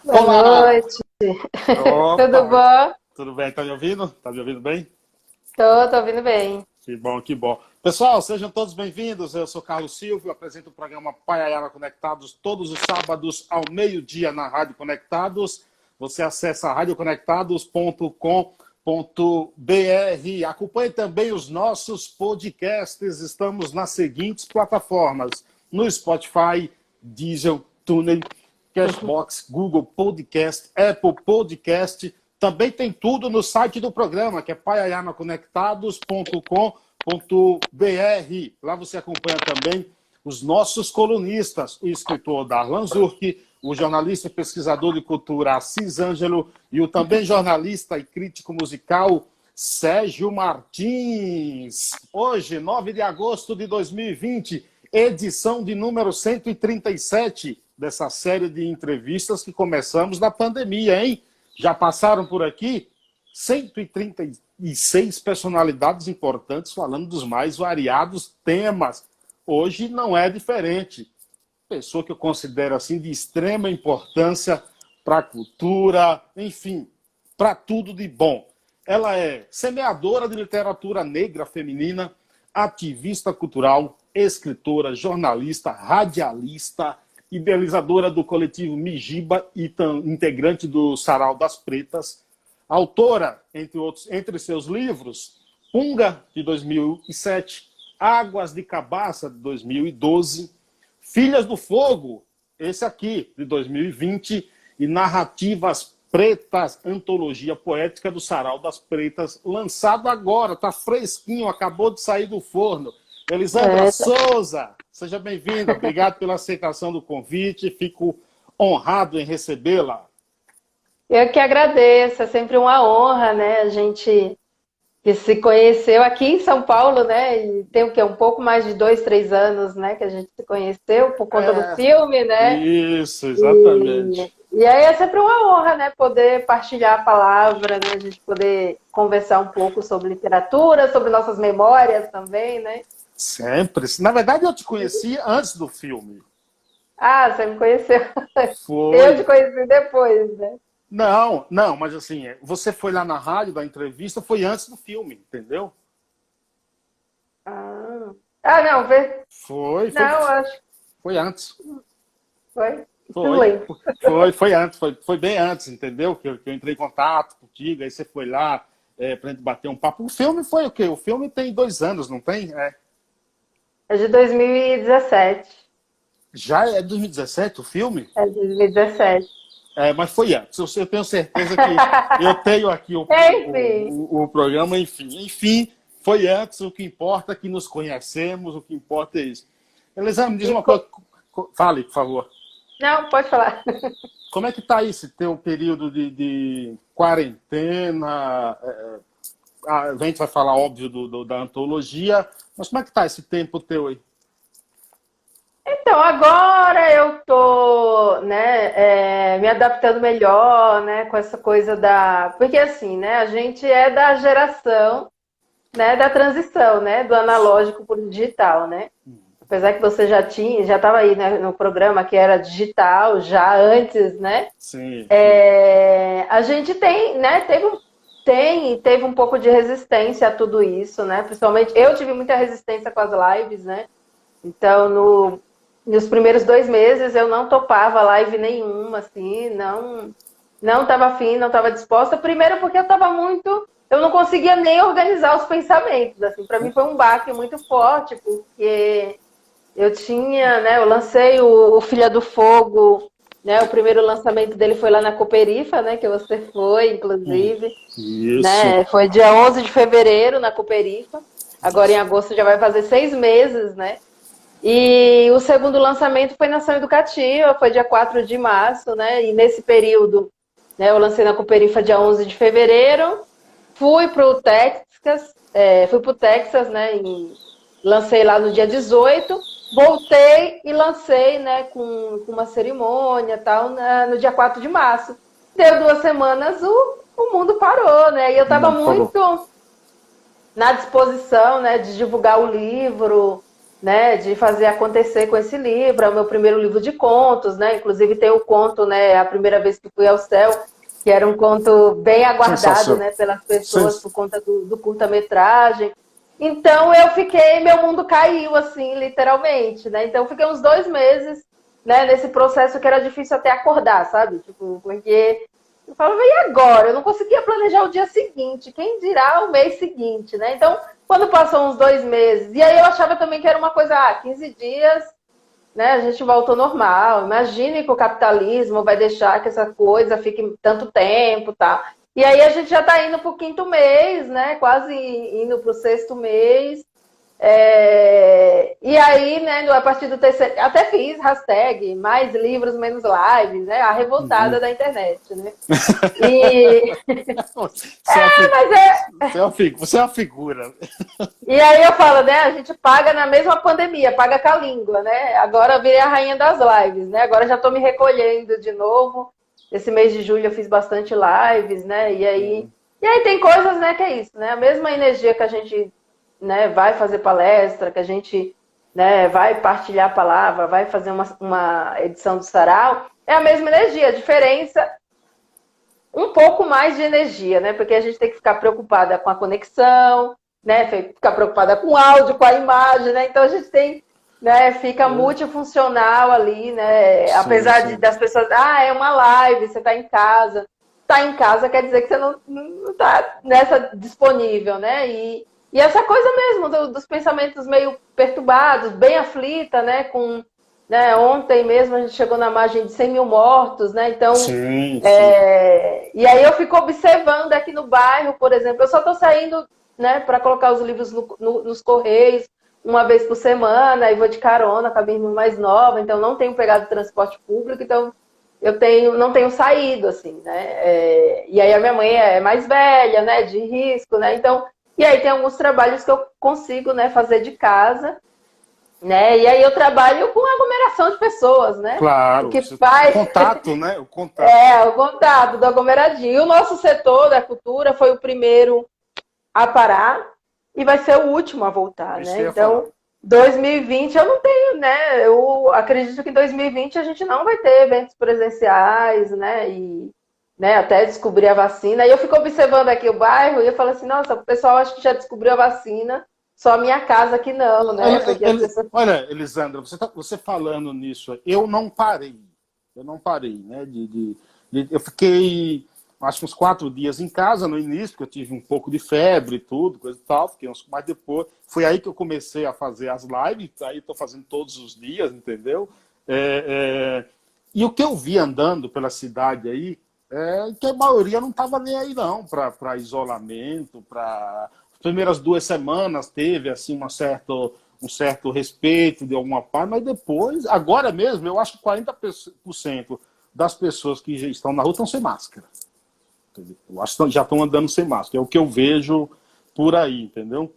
Boa Olá! noite. Tudo Opa! bom? Tudo bem? Tá me ouvindo? Tá me ouvindo bem? Tô ouvindo bem. Que bom, que bom. Pessoal, sejam todos bem-vindos. Eu sou Carlos Silva, eu apresento o programa Paiaiana Conectados todos os sábados ao meio-dia na Rádio Conectados. Você acessa radioconectados.com.br. Acompanhe também os nossos podcasts. Estamos nas seguintes plataformas: no Spotify, Deezer, TuneIn, Cashbox, Google Podcast, Apple Podcast. Também tem tudo no site do programa, que é paiaianaconectados.com.br. Lá você acompanha também os nossos colunistas, o escritor Darlan Zurk, o jornalista e pesquisador de cultura Assis Ângelo e o também jornalista e crítico musical Sérgio Martins. Hoje, 9 de agosto de 2020, edição de número 137 dessa série de entrevistas que começamos na pandemia, hein? Já passaram por aqui 136 personalidades importantes falando dos mais variados temas. Hoje não é diferente. Pessoa que eu considero assim de extrema importância para a cultura, enfim, para tudo de bom. Ela é semeadora de literatura negra feminina, ativista cultural, escritora, jornalista, radialista, idealizadora do coletivo Mijiba e integrante do Sarau das Pretas, autora, entre seus livros, Punga, de 2007, Águas de Cabaça, de 2012, Filhas do Fogo, esse aqui, de 2020, e Narrativas Pretas, antologia poética do Sarau das Pretas, lançado agora, tá fresquinho, acabou de sair do forno. Elisandra É, Souza, seja bem-vinda. Obrigado pela aceitação do convite. Fico honrado em recebê-la. eu que agradeço, é sempre uma honra, né? A gente que se conheceu aqui em São Paulo, né? E tem o quê? Um pouco mais de 2, 3 anos, né? Que a gente se conheceu por conta do É, filme, né? isso, E, exatamente. e aí é sempre uma honra, né? Poder partilhar a palavra, né? A gente poder conversar um pouco sobre literatura, sobre nossas memórias também, né? Sempre. Na verdade, eu te conheci antes do filme. Ah, você me conheceu. Eu te Foi. conheci depois, né? Não, não, mas assim, você foi lá na rádio da entrevista, foi antes do filme, entendeu? Ah, ah não, vê. Foi, foi, Não, acho que foi antes. foi. Não Foi, lembro. foi antes, foi bem antes, entendeu? Que eu entrei em contato contigo, aí você foi lá pra gente bater um papo. O filme foi o quê? O filme tem 2 anos, não tem? É de 2017. Já é 2017 o filme? É de 2017. Mas foi antes. Eu tenho certeza que eu tenho aqui Enfim. o programa, enfim. Enfim, foi antes, o que importa é que nos conhecemos, o que importa é isso. Elisandra, me diz E uma coisa. co- Fale, por favor. Não, pode falar. Como é que está esse teu período de quarentena? A gente vai falar, óbvio, da antologia, mas como é que está esse tempo teu aí? Então, agora eu tô, né, me adaptando melhor, né, com essa coisa da... Porque assim, né, a gente é da geração, né, da transição, né, do analógico para o digital, né? Apesar que você já estava aí, né, no programa que era digital, já antes, né? Sim, sim. A gente tem, né, teve um pouco de resistência a tudo isso, né? Principalmente eu tive muita resistência com as lives, né? Então, nos primeiros 2 meses eu não topava live nenhuma, assim, não estava afim, não estava disposta. Primeiro porque eu não conseguia nem organizar os pensamentos, assim. Para mim foi um baque muito forte, porque eu lancei o Filha do Fogo, né? O primeiro lançamento dele foi lá na Cooperifa, né? Que você foi, inclusive, Isso. né? Foi dia 11 de fevereiro na Cooperifa. Agora em agosto já vai fazer 6 meses, né? E o segundo lançamento foi na Ação Educativa, foi dia 4 de março, né? E nesse período, né, eu lancei na Cooperifa dia 11 de fevereiro, fui para o Texas, né? Lancei lá no dia 18, voltei e lancei, né, com uma cerimônia tal, no dia 4 de março. Deu 2 semanas, o mundo parou, né? E eu estava Não, por favor. muito na disposição, né, de divulgar o livro, né, de fazer acontecer com esse livro. É o meu primeiro livro de contos, né? Inclusive tem o conto, né, A Primeira Vez que Fui ao Céu, que era um conto bem aguardado, Sensacional. né, pelas pessoas por conta do curta-metragem. Então meu mundo caiu, assim, literalmente, né? Então eu fiquei uns 2 meses, né, nesse processo que era difícil até acordar, sabe? Tipo, porque eu falava, e agora? Eu não conseguia planejar o dia seguinte, quem dirá o mês seguinte, né? Então, quando passou uns 2 meses, e aí eu achava também que era uma coisa, 15 dias, né, a gente volta ao normal. Imagine que o capitalismo vai deixar que essa coisa fique tanto tempo, tá? E aí a gente já está indo para o 5º mês, né? Quase indo para o 6º mês. E aí, né, a partir do 3º, até fiz hashtag mais livros, menos lives, né? A revoltada da internet, né? E... mas Você é uma figura. E aí eu falo, né? A gente paga na mesma pandemia, paga com a língua, né? Agora eu virei a rainha das lives, né? Agora já estou me recolhendo de novo. Esse mês de julho eu fiz bastante lives, né? E aí tem coisas, né, que é isso, né? A mesma energia que a gente, né, vai fazer palestra, que a gente, né, vai partilhar a palavra, vai fazer uma edição do sarau, é a mesma energia. A diferença, um pouco mais de energia, né? Porque a gente tem que ficar preocupada com a conexão, né? Ficar preocupada com o áudio, com a imagem, né? Então a gente tem, né? Fica multifuncional ali, né? Sim, Apesar sim. das pessoas, é uma live, você está em casa. Tá em casa quer dizer que você não está nessa disponível, né? E essa coisa mesmo dos pensamentos meio perturbados, bem aflita, né? Né? Ontem mesmo a gente chegou na margem de 100 mil mortos, né? Então, Sim, sim. e aí eu fico observando aqui no bairro, por exemplo, eu só estou saindo, né, para colocar os livros nos correios uma vez por semana, e vou de carona com a minha irmã mais nova, então não tenho pegado transporte público, então não tenho saído, assim, né? E aí a minha mãe é mais velha, né, de risco, né? Então, e aí tem alguns trabalhos que eu consigo, né, fazer de casa, né? E aí eu trabalho com aglomeração de pessoas, né? O Claro. que O faz contato, né? O contato. o contato do aglomeradinho. E o nosso setor da cultura foi o primeiro a parar e vai ser o último a voltar, Isso né? que eu ia falar. Então, 2020 eu não tenho, né? Eu acredito que em 2020 a gente não vai ter eventos presenciais, né? E, né, até descobrir a vacina. E eu fico observando aqui o bairro e eu falo assim, nossa, o pessoal acho que já descobriu a vacina, só a minha casa que não, né? Porque as pessoas... Olha, Elisandra, você falando nisso, eu não parei. Eu não parei, né? Eu fiquei, acho que uns 4 dias em casa no início, porque eu tive um pouco de febre e tudo, coisa e tal. Mas depois, foi aí que eu comecei a fazer as lives, aí estou fazendo todos os dias, entendeu? E o que eu vi andando pela cidade aí, que a maioria não estava nem aí não, para isolamento, para... As primeiras 2 semanas teve assim um certo respeito de alguma parte, mas depois, agora mesmo, eu acho que 40% das pessoas que já estão na rua estão sem máscara. Eu acho que já estão andando sem máscara, é o que eu vejo por aí, entendeu?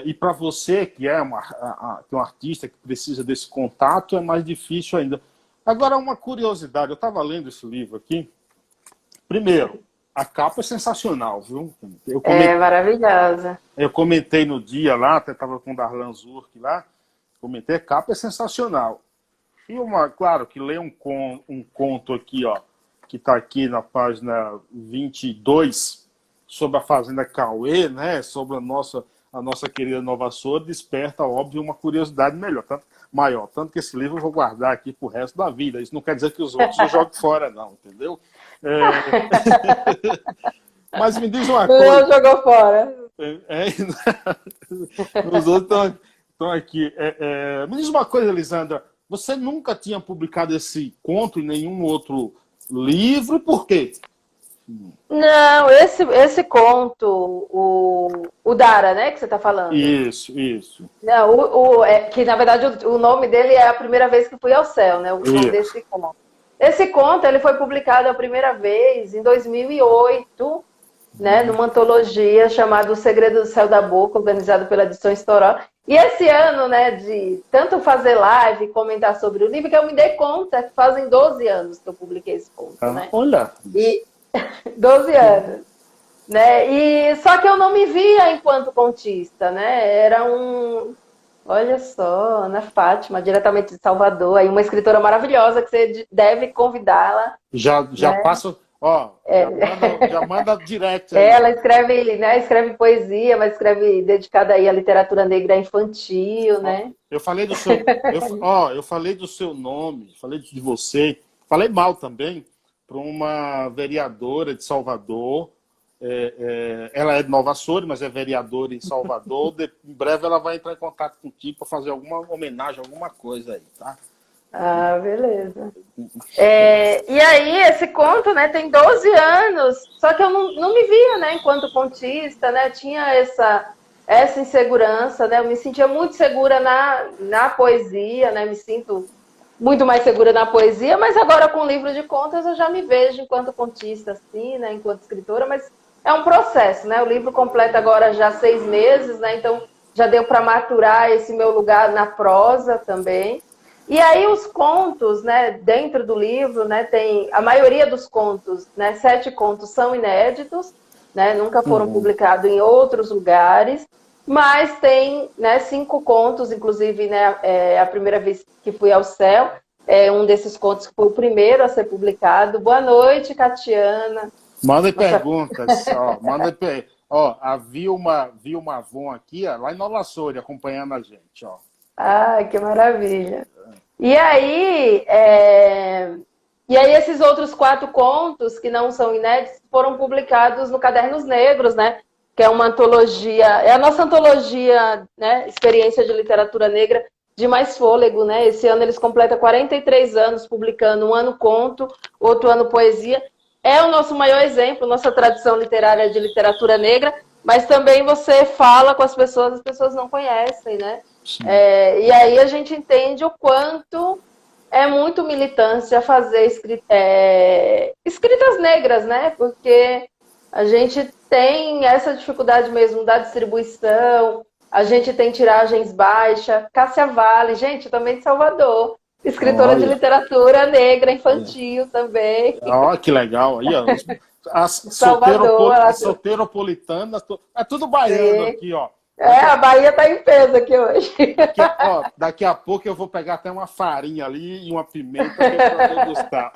E para você, que é um artista que precisa desse contato, é mais difícil ainda. Agora, uma curiosidade, eu estava lendo esse livro aqui. Primeiro, a capa é sensacional, viu? É maravilhosa. Eu comentei no dia lá, até estava com o Darlan Zurk lá, comentei, a capa é sensacional. E claro, que lê um conto aqui, ó, que está aqui na página 22, sobre a Fazenda Cauê, né, sobre a nossa querida Nova Soura, desperta, óbvio, uma curiosidade maior. Tanto que esse livro eu vou guardar aqui pro resto da vida. Isso não quer dizer que os outros eu jogo fora, não, entendeu? Mas me diz uma coisa. Não jogou fora. Os outros estão aqui. Me diz uma coisa, Elisandra. Você nunca tinha publicado esse conto em nenhum outro livro? Por quê? Não, esse conto, o Dara, né, que você está falando. Isso. Não, que na verdade o nome dele é A Primeira Vez que Fui ao Céu, né? O nome desse conto. Esse conto ele foi publicado a primeira vez em 2008, né, numa antologia chamada O Segredo do Céu da Boca, organizado pela Edições Toró. E esse ano, né, de tanto fazer live e comentar sobre o livro, que eu me dei conta que fazem 12 anos que eu publiquei esse conto, né? Olha! 12 anos. Né? E só que eu não me via enquanto contista, né? Era Olha só, Ana Fátima, diretamente de Salvador, aí uma escritora maravilhosa que você deve convidá-la, Já né? passa, ó, já manda direct aí, Ela ó. escreve, né, escreve poesia, mas escreve dedicada aí à literatura negra infantil, Ó, né? eu falei do seu, eu falei do seu nome, falei de você, falei mal também para uma vereadora de Salvador. Ela é de Nova Açores, mas é vereadora em Salvador. Em breve ela vai entrar em contato contigo para fazer alguma homenagem, alguma coisa aí, tá? Ah, beleza. E aí, esse conto, né, tem 12 anos, só que eu não me via, né, enquanto contista, né, tinha essa insegurança, né, eu me sentia muito segura na poesia, né, me sinto muito mais segura na poesia, mas agora com o livro de contas eu já me vejo enquanto contista, assim, né, enquanto escritora, mas é um processo, né, o livro completa agora já 6 meses, né, então já deu para maturar esse meu lugar na prosa também. E aí os contos, né, dentro do livro, né, tem a maioria dos contos, né, 7 contos são inéditos, né, nunca foram Uhum. publicados em outros lugares, mas tem, né, 5 contos, inclusive, né, a primeira vez que fui ao céu, um desses contos que foi o primeiro a ser publicado. Boa noite, Catiana. Manda Nossa, perguntas, ó, ó, a Vilma Avon aqui, ó, lá em Nova Açores, acompanhando a gente, ó. ai, que maravilha. E aí, esses outros 4 contos, que não são inéditos, foram publicados no Cadernos Negros, né? Que é uma antologia, é a nossa antologia, né? Experiência de literatura negra de mais fôlego, né? Esse ano eles completam 43 anos publicando um ano conto, outro ano poesia. É o nosso maior exemplo, nossa tradição literária de literatura negra, mas também você fala com as pessoas não conhecem, né? Sim. E aí a gente entende o quanto é muito militância fazer escritas negras, né? Porque a gente tem essa dificuldade mesmo da distribuição, a gente tem tiragens baixas. Cássia Vale, gente, também de Salvador, escritora de Olha, literatura negra infantil também, ó, que legal. Aí, ó, de Salvador. a Ela solteiropolitana, é tudo baiano tem. aqui, ó. Daqui A a, Bahia está em peso aqui hoje. daqui a pouco eu vou pegar até uma farinha ali e uma pimenta que é para degustar.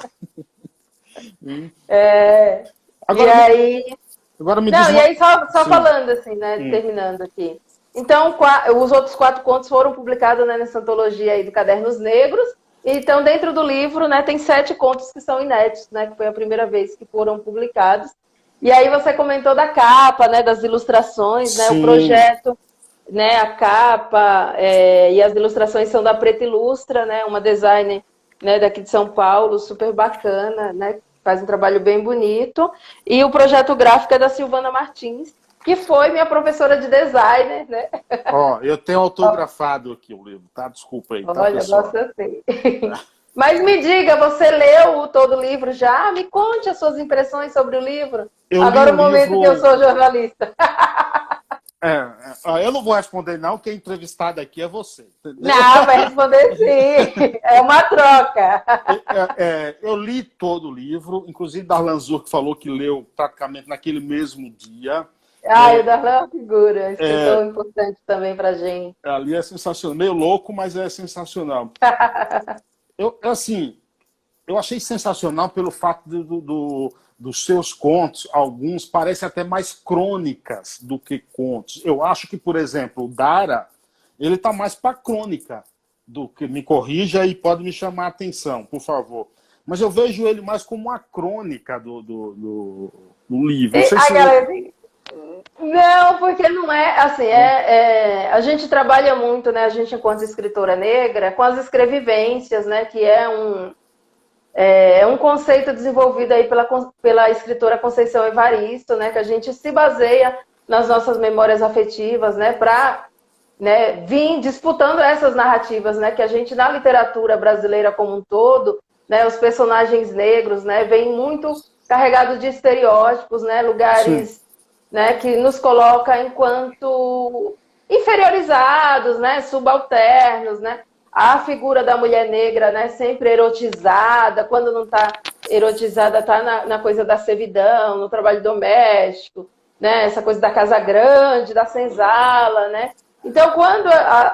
Hum. E Agora, aí, agora me diz não, e uma. aí só Sim. falando assim, né, Hum. terminando aqui. Então, os outros 4 contos foram publicados, né, nessa antologia aí do Cadernos Negros. Então, dentro do livro, né, tem 7 contos que são inéditos, né, que foi a primeira vez que foram publicados. E aí você comentou da capa, né, das ilustrações, né, o Sim. projeto, né, a capa e as ilustrações são da Preta Ilustra, né, uma designer, né, daqui de São Paulo, super bacana, né, faz um trabalho bem bonito. E o projeto gráfico é da Silvana Martins, que foi minha professora de design, né? Ó, eu tenho autografado aqui o livro, tá? Desculpa aí, tá, Olha, pessoal? gosto assim. Mas me diga, você leu todo o livro já? Me conte as suas impressões sobre o livro. Eu li Agora o é o momento que eu livro. sou jornalista. Eu não vou responder, não, quem entrevistado aqui é você, entendeu? Não, vai responder sim. É uma troca. Eu li todo o livro, inclusive Darlan Zur, que falou que leu praticamente naquele mesmo dia. O Darlan é uma figura, escritor importante também pra gente. Ali é sensacional, meio louco, mas é sensacional. Assim, eu achei sensacional pelo fato dos seus contos, alguns parecem até mais crônicas do que contos. Eu acho que, por exemplo, o Dara, ele está mais para crônica do que, me corrija e pode me chamar a atenção, por favor. Mas eu vejo ele mais como uma crônica do livro. Não sei A se... galera assim, não, porque não é assim, a gente trabalha muito, né, a gente enquanto escritora negra, com as escrevivências, né, que é um conceito desenvolvido aí pela escritora Conceição Evaristo, né, que a gente se baseia nas nossas memórias afetivas, né, para, né, vir disputando essas narrativas, né, que a gente na literatura brasileira como um todo, né, os personagens negros, né, vêm muito carregados de estereótipos, né, Sim. lugares, né, que nos coloca enquanto inferiorizados, né, subalternos, né, a figura da mulher negra, né, sempre erotizada, quando não está erotizada, está na coisa da servidão, no trabalho doméstico, né, essa coisa da casa grande, da senzala, né, Então, quando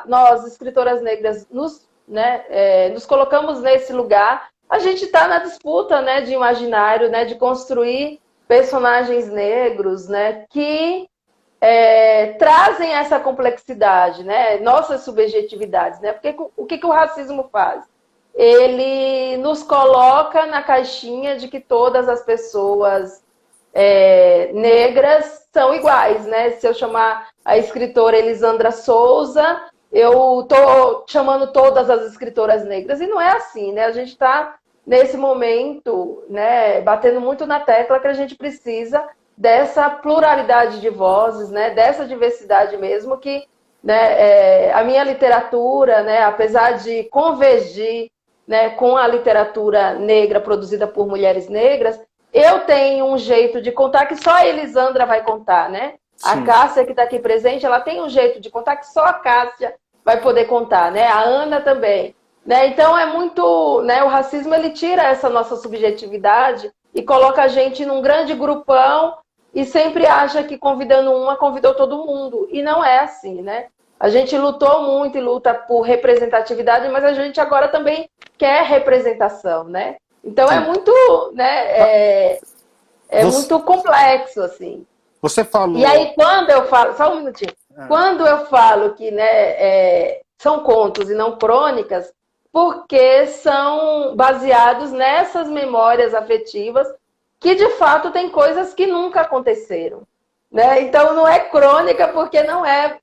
nós, escritoras negras, nos colocamos nesse lugar, a gente está na disputa, né, de imaginário, né, de construir personagens negros, né, que trazem essa complexidade, né, nossas subjetividades, né, porque o que o racismo faz? Ele nos coloca na caixinha de que todas as pessoas negras são iguais, né? Se eu chamar a escritora Elisandra Souza, eu estou chamando todas as escritoras negras, e não é assim, né? A gente está, nesse momento, né, batendo muito na tecla que a gente precisa dessa pluralidade de vozes, né, dessa diversidade mesmo, que, né, a minha literatura, né, apesar de convergir, né, com a literatura negra produzida por mulheres negras, eu tenho um jeito de contar que só a Elisandra vai contar, né? Sim. A Cássia, que está aqui presente, ela tem um jeito de contar que só a Cássia vai poder contar, né? A Ana também. Né? Então, é muito... Né, o racismo, ele tira essa nossa subjetividade e coloca a gente num grande grupão e sempre acha que convidando uma, convidou todo mundo. E não é assim, né? A gente lutou muito e luta por representatividade, mas a gente agora também quer representação, né? Então é muito, né, muito complexo, assim. Você falou... E aí, quando eu falo... Só um minutinho. Quando eu falo que, né, são contos e não crônicas, porque são baseados nessas memórias afetivas que, de fato, tem coisas que nunca aconteceram. Né? Então, não é crônica porque não é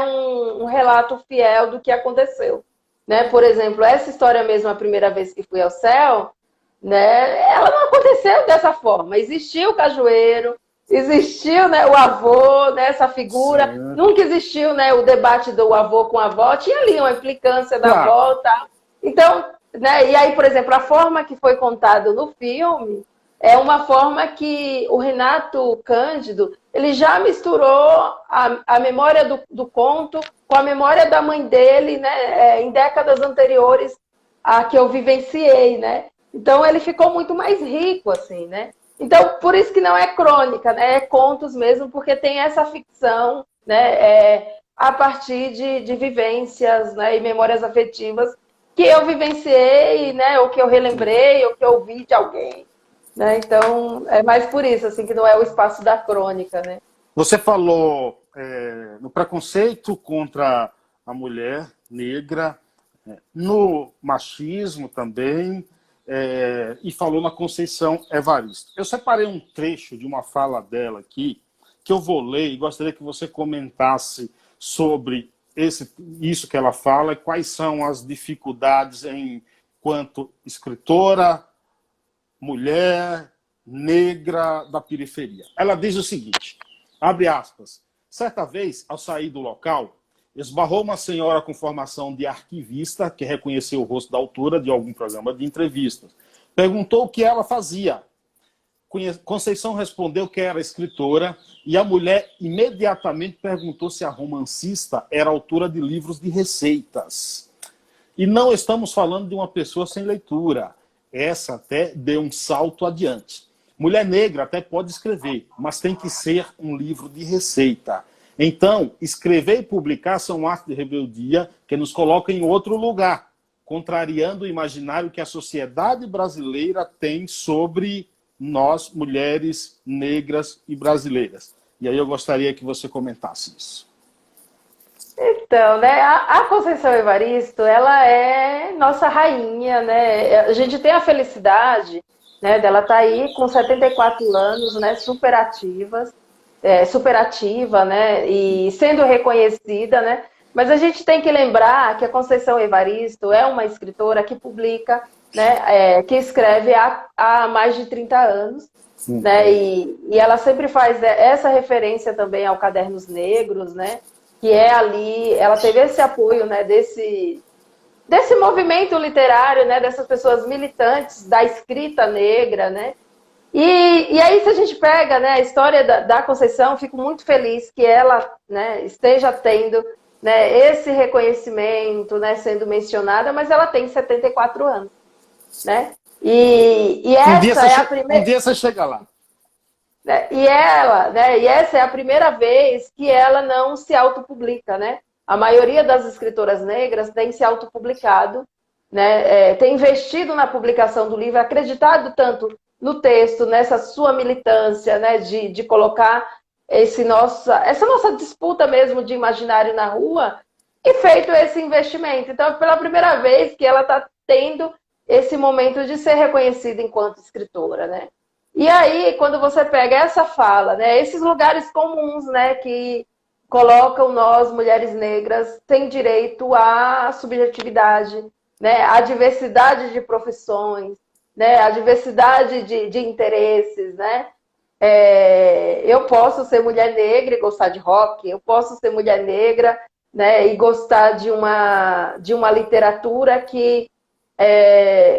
um relato fiel do que aconteceu. Né? Por exemplo, essa história mesmo, a primeira vez que fui ao céu... Né? Ela não aconteceu dessa forma. Existiu o cajueiro, existiu, né, o avô, né, essa figura. Sim. Nunca existiu, né, o debate do avô com a avó. Tinha ali uma implicância da avó e tal. Então, né, e aí, por exemplo, a forma que foi contado no filme é uma forma que o Renato Cândido ele já misturou a memória do conto com a memória da mãe dele, né, em décadas anteriores a que eu vivenciei, né? Então, ele ficou muito mais rico, assim, né? Então, por isso que não é crônica, né? É contos mesmo, porque tem essa ficção, né? A partir de vivências, né? E memórias afetivas que eu vivenciei, né? Ou que eu relembrei, ou que eu ouvi de alguém, né? Então, é mais por isso, assim, que não é o espaço da crônica, né? Você falou no preconceito contra a mulher negra, no machismo também... e falou na Conceição Evaristo. Eu separei um trecho de uma fala dela aqui, que eu vou ler e gostaria que você comentasse sobre isso que ela fala e quais são as dificuldades enquanto escritora, mulher, negra da periferia. Ela diz o seguinte, abre aspas, certa vez, ao sair do local, esbarrou uma senhora com formação de arquivista, que reconheceu o rosto da autora de algum programa de entrevistas. Perguntou o que ela fazia. Conceição respondeu que era escritora e a mulher imediatamente perguntou se a romancista era autora de livros de receitas. E não estamos falando de uma pessoa sem leitura. Essa até deu um salto adiante. Mulher negra até pode escrever, mas tem que ser um livro de receita. Então, escrever e publicar são um ato de rebeldia que nos coloca em outro lugar, contrariando o imaginário que a sociedade brasileira tem sobre nós, mulheres negras e brasileiras. E aí eu gostaria que você comentasse isso. Então, né, a Conceição Evaristo, ela é nossa rainha, né? A gente tem a felicidade, né, dela estar aí com 74 anos, né, super ativa, né, e sendo reconhecida, né, mas a gente tem que lembrar que a Conceição Evaristo é uma escritora que publica, né, que escreve há mais de 30 anos, né, e ela sempre faz essa referência também ao Cadernos Negros, né, que é ali, ela teve esse apoio, né, desse movimento literário, né, dessas pessoas militantes da escrita negra, né. E aí, se a gente pega, né, a história da Conceição, fico muito feliz que ela, né, esteja tendo, né, esse reconhecimento, né, sendo mencionada, mas ela tem 74 anos. Né? E essa é a primeira... Um dia você chega lá. E essa é a primeira vez que ela não se autopublica, né? a maioria das escritoras negras tem se autopublicado, né? Tem investido na publicação do livro, acreditado tanto no texto, nessa sua militância, né? De colocar essa nossa disputa mesmo de imaginário na rua, e feito esse investimento. Então, pela primeira vez que ela está tendo esse momento de ser reconhecida enquanto escritora, né? E aí, quando você pega essa fala, né, esses lugares comuns, né, que colocam nós, mulheres negras, sem direito à subjetividade, né, à diversidade de profissões, né, à diversidade de interesses, né? Eu posso ser mulher negra e gostar de rock, eu posso ser mulher negra, né, e gostar de uma literatura que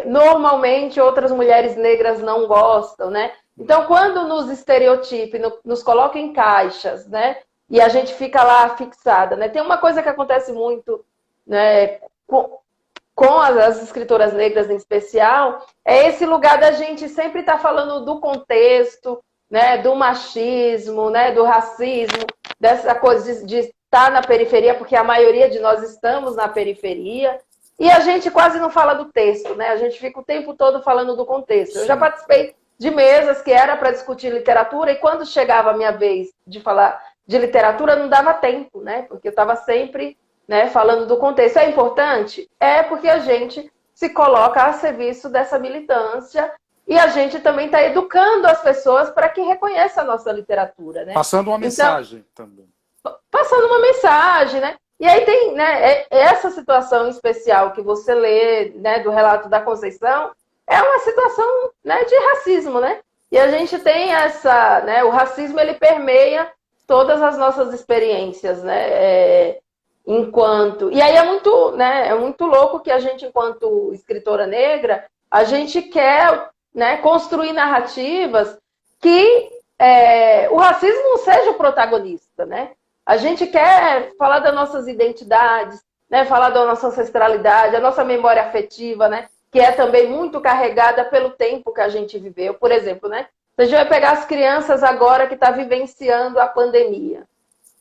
normalmente outras mulheres negras não gostam, né? Então, quando nos estereotipa, nos coloca em caixas, né? E a gente fica lá fixada, né? Tem uma coisa que acontece muito, né, com as escritoras negras em especial, é esse lugar da gente sempre estar falando do contexto, né, do machismo, né, do racismo, dessa coisa de estar na periferia, porque a maioria de nós estamos na periferia, e a gente quase não fala do texto, né? A gente fica o tempo todo falando do contexto. Eu já participei de mesas que era para discutir literatura, e quando chegava a minha vez de falar de literatura, não dava tempo, né? Porque eu estava sempre, né, falando do contexto. É importante? É, porque a gente se coloca a serviço dessa militância, e a gente também está educando as pessoas para que reconheçam a nossa literatura, né? Passando uma mensagem também. Passando uma mensagem, né? E aí tem, né, essa situação especial que você lê, né, do relato da Conceição, é uma situação, né, de racismo, né? E a gente tem essa, né, o racismo, ele permeia todas as nossas experiências, né? E aí é muito louco que a gente, enquanto escritora negra, a gente quer, né, construir narrativas que o racismo não seja o protagonista, né? A gente quer falar das nossas identidades, né? Falar da nossa ancestralidade, a nossa memória afetiva, né? Que é também muito carregada pelo tempo que a gente viveu. Por exemplo, né? Se a gente vai pegar as crianças agora que estão vivenciando a pandemia,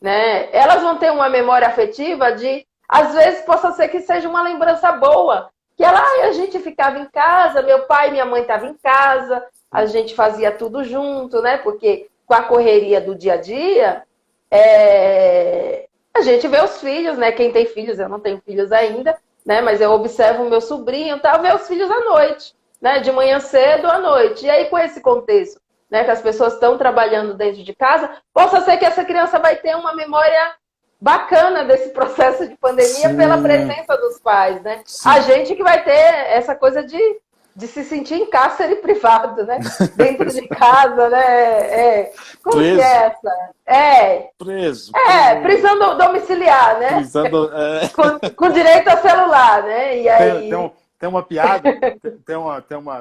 né? Elas vão ter uma memória afetiva de, às vezes, possa ser que seja uma lembrança boa. Que a gente ficava em casa, meu pai e minha mãe estavam em casa, a gente fazia tudo junto, né? Porque com a correria do dia a dia... a gente vê os filhos, né? Quem tem filhos, eu não tenho filhos ainda, né? Mas eu observo o meu sobrinho, tá? Ver os filhos à noite, né? De manhã cedo à noite. E aí, com esse contexto, né? Que as pessoas estão trabalhando dentro de casa, possa ser que essa criança vai ter uma memória bacana desse processo de pandemia. Sim. Pela presença dos pais, né? Sim. A gente que vai ter essa coisa de se sentir em cárcere privado, né? Dentro de casa, né? Como preso. Que é essa? Preso. Prisão domiciliar, né? Com direito a celular, né? E aí... Tem uma piada,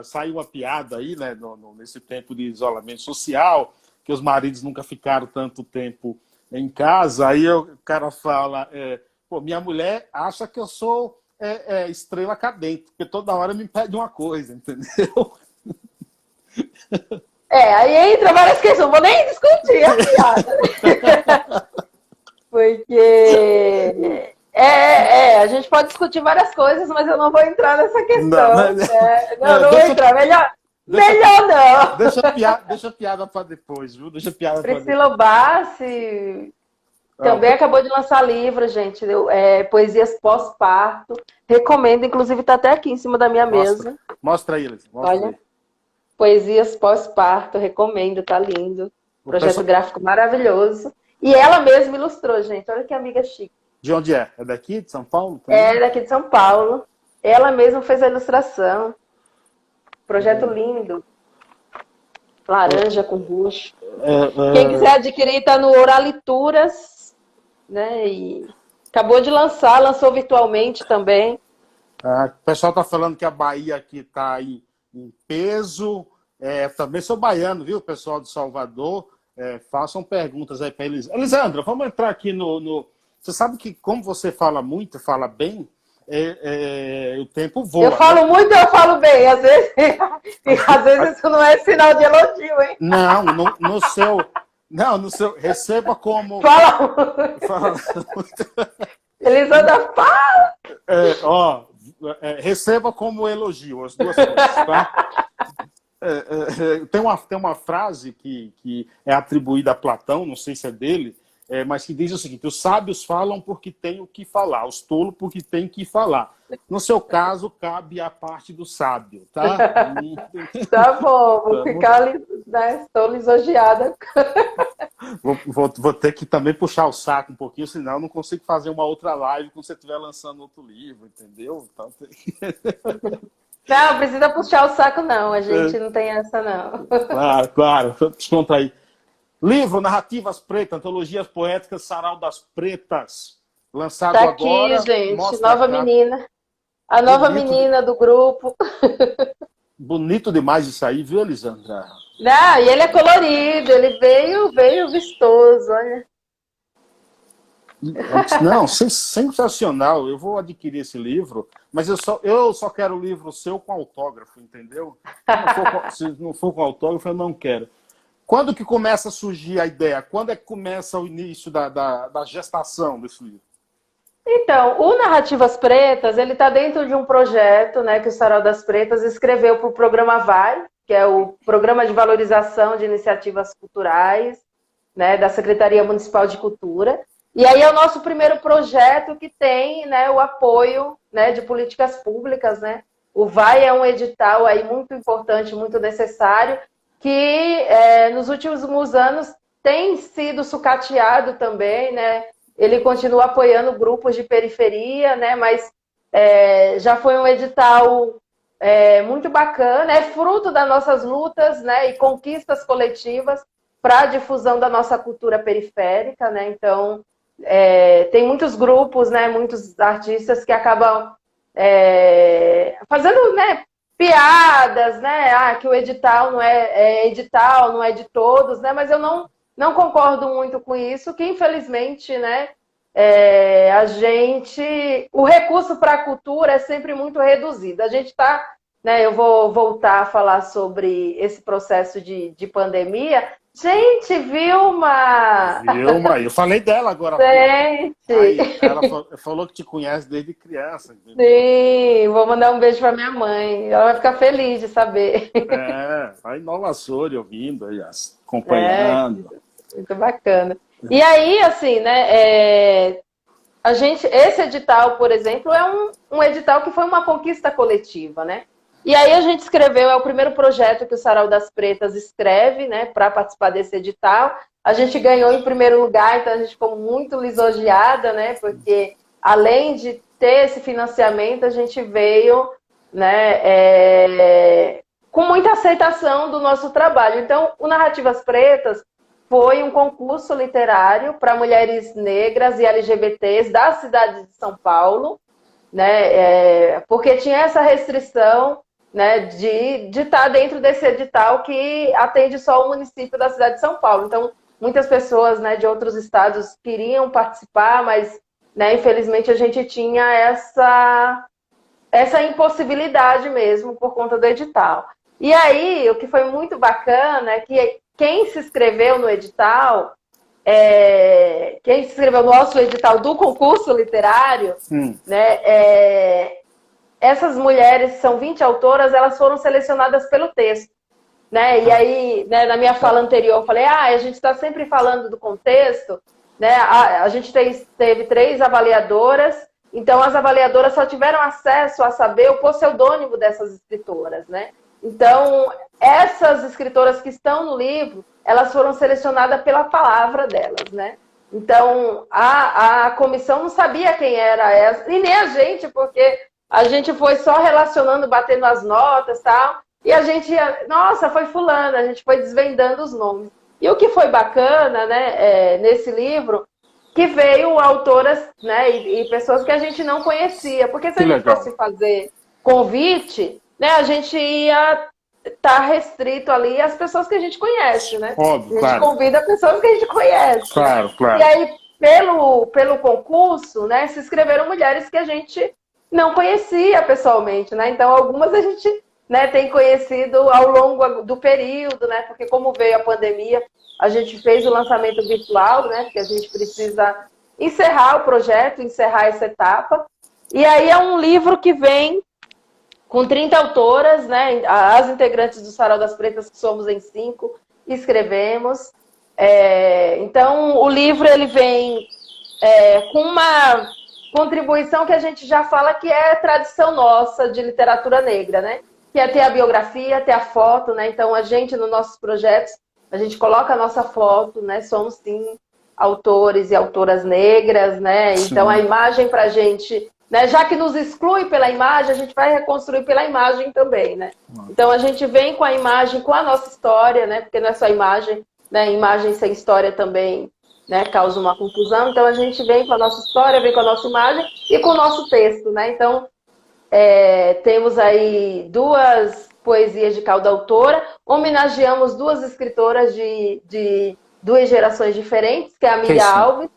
saiu uma piada aí, né? Nesse tempo de isolamento social, que os maridos nunca ficaram tanto tempo em casa. Aí o cara fala, minha mulher acha que eu sou estrela cadente, porque toda hora me pede uma coisa, entendeu? Aí entra várias questões, não vou nem discutir a piada. Porque a gente pode discutir várias coisas, mas eu não vou entrar nessa questão. Não vou entrar, melhor não. Deixa a piada para depois, viu? Deixa a piada para depois. Priscila Bassi também acabou de lançar livro, gente. Poesias pós-parto. Recomendo, inclusive está até aqui em cima da minha mesa. Mostra aí, Liz. Olha, Poesias pós-parto, recomendo, tá lindo. Projeto gráfico maravilhoso. E ela mesma ilustrou, gente. Olha que amiga chique. De onde é? É daqui, de São Paulo? Também? É daqui de São Paulo. Ela mesma fez a ilustração. Projeto lindo. Laranja com roxo. Quem quiser adquirir, está no Oralituras. Né? E acabou de lançou virtualmente também. O pessoal está falando que a Bahia aqui está em peso. Também sou baiano, viu, pessoal de Salvador? Façam perguntas aí para eles. Elisandra, vamos entrar aqui no... Você sabe que, como você fala muito, fala bem, o tempo voa. Eu falo muito, eu falo bem. Às vezes isso não é sinal de elogio, hein? Não, no seu... Não, no seu... Receba como... Fala muito. Elisandra, fala! Ó, receba como elogio as duas coisas, tá? Tem uma frase que é atribuída a Platão, não sei se é dele, mas que diz o seguinte: os sábios falam porque têm o que falar, os tolos porque têm que falar. No seu caso, cabe a parte do sábio, tá? Tá bom, vou ficar ali, né? Estou lisonjeada. Vou ter que também puxar o saco um pouquinho, senão eu não consigo fazer uma outra live quando você estiver lançando outro livro, entendeu? Então, Não, precisa puxar o saco, não. A gente não tem essa, não. Claro, descontrair. Livro, Narrativas Pretas, Antologias Poéticas, Sarau das Pretas. Lançado Tá aqui, agora. gente. Nova cá. menina. A nova menina do grupo. Bonito demais isso aí, viu, Elisandra? Não, e ele é colorido, ele veio vistoso, olha. Não, sensacional. Eu vou adquirir esse livro, mas eu só quero o livro seu com autógrafo, entendeu? Se não for com autógrafo, eu não quero. Quando que começa a surgir a ideia? Quando é que começa o início da gestação desse livro? Então, o Narrativas Pretas, ele está dentro de um projeto, né, que o Sarau das Pretas escreveu para o programa VAI, que é o Programa de Valorização de Iniciativas Culturais, né, da Secretaria Municipal de Cultura. E aí é o nosso primeiro projeto que tem, né, o apoio, né, de políticas públicas, né? O VAI é um edital aí muito importante, muito necessário, que nos últimos anos tem sido sucateado também, né? Ele continua apoiando grupos de periferia, né? Mas já foi um edital muito bacana, é fruto das nossas lutas, né? E conquistas coletivas para a difusão da nossa cultura periférica, né? Então, tem muitos grupos, né? Muitos artistas que acabam fazendo, né? Piadas, né? Que o edital não é edital, não é de todos, né? Mas eu não concordo muito com isso, que infelizmente, né, o recurso para a cultura é sempre muito reduzido. A gente está, né, eu vou voltar a falar sobre esse processo de pandemia. Gente, Vilma! Vilma, eu falei dela agora. Gente! Aí, ela falou que te conhece desde criança. Entendeu? Sim, vou mandar um beijo para minha mãe. Ela vai ficar feliz de saber. Aí Nova Açores ouvindo, aí, acompanhando. Muito bacana. E aí, assim, né, esse edital, por exemplo, é um edital que foi uma conquista coletiva, né? E aí a gente escreveu, é o primeiro projeto que o Sarau das Pretas escreve, né, para participar desse edital. A gente ganhou em primeiro lugar, então a gente ficou muito lisonjeada, né, porque além de ter esse financiamento, a gente veio, né, com muita aceitação do nosso trabalho. Então, o Narrativas Pretas foi um concurso literário para mulheres negras e LGBTs da cidade de São Paulo, né? Porque tinha essa restrição, né, de estar dentro desse edital que atende só o município da cidade de São Paulo. Então, muitas pessoas, né, de outros estados queriam participar, mas, né, infelizmente a gente tinha essa impossibilidade mesmo por conta do edital. E aí, o que foi muito bacana é que quem se inscreveu no edital, quem se inscreveu no nosso edital do concurso literário, né, essas mulheres, são 20 autoras, elas foram selecionadas pelo texto. Né? E aí, né, na minha fala anterior, eu falei, a gente está sempre falando do contexto, né? A gente teve 3 avaliadoras, então as avaliadoras só tiveram acesso a saber o pseudônimo dessas escritoras, né? Então, essas escritoras que estão no livro, elas foram selecionadas pela palavra delas, né? Então, a comissão não sabia quem era essa, e nem a gente, porque a gente foi só relacionando, batendo as notas e tal, e a gente, nossa, foi fulana, a gente foi desvendando os nomes. E o que foi bacana, né, nesse livro, que veio autoras, né, e pessoas que a gente não conhecia, porque se a gente fosse fazer convite, né, a gente ia estar restrito ali às pessoas que a gente conhece, né? Óbvio, a gente convida pessoas que a gente conhece. Claro, claro. E aí, pelo concurso, né, se inscreveram mulheres que a gente não conhecia pessoalmente, né? Então, algumas a gente, né, tem conhecido ao longo do período, né? Porque como veio a pandemia, a gente fez o lançamento virtual, né? Porque a gente precisa encerrar o projeto, encerrar essa etapa. E aí é um livro que vem com 30 autoras, né? As integrantes do Sarau das Pretas, que somos em 5, escrevemos. Então, o livro ele vem com uma contribuição que a gente já fala que é tradição nossa de literatura negra, né? Que é ter a biografia, ter a foto, né? Então, a gente, nos nossos projetos, a gente coloca a nossa foto, né? Somos, sim, autores e autoras negras, né? Sim. Então, a imagem pra gente... Né? Já que nos exclui pela imagem, a gente vai reconstruir pela imagem também, né? Então a gente vem com a imagem, com a nossa história, né? Porque não é só imagem, né? Imagem sem história também, né? Causa uma confusão. Então a gente vem com a nossa história, vem com a nossa imagem e com o nosso texto, né? Então temos aí 2 poesias de cada autora, homenageamos 2 escritoras de 2 gerações diferentes, que é a Miriam Alves.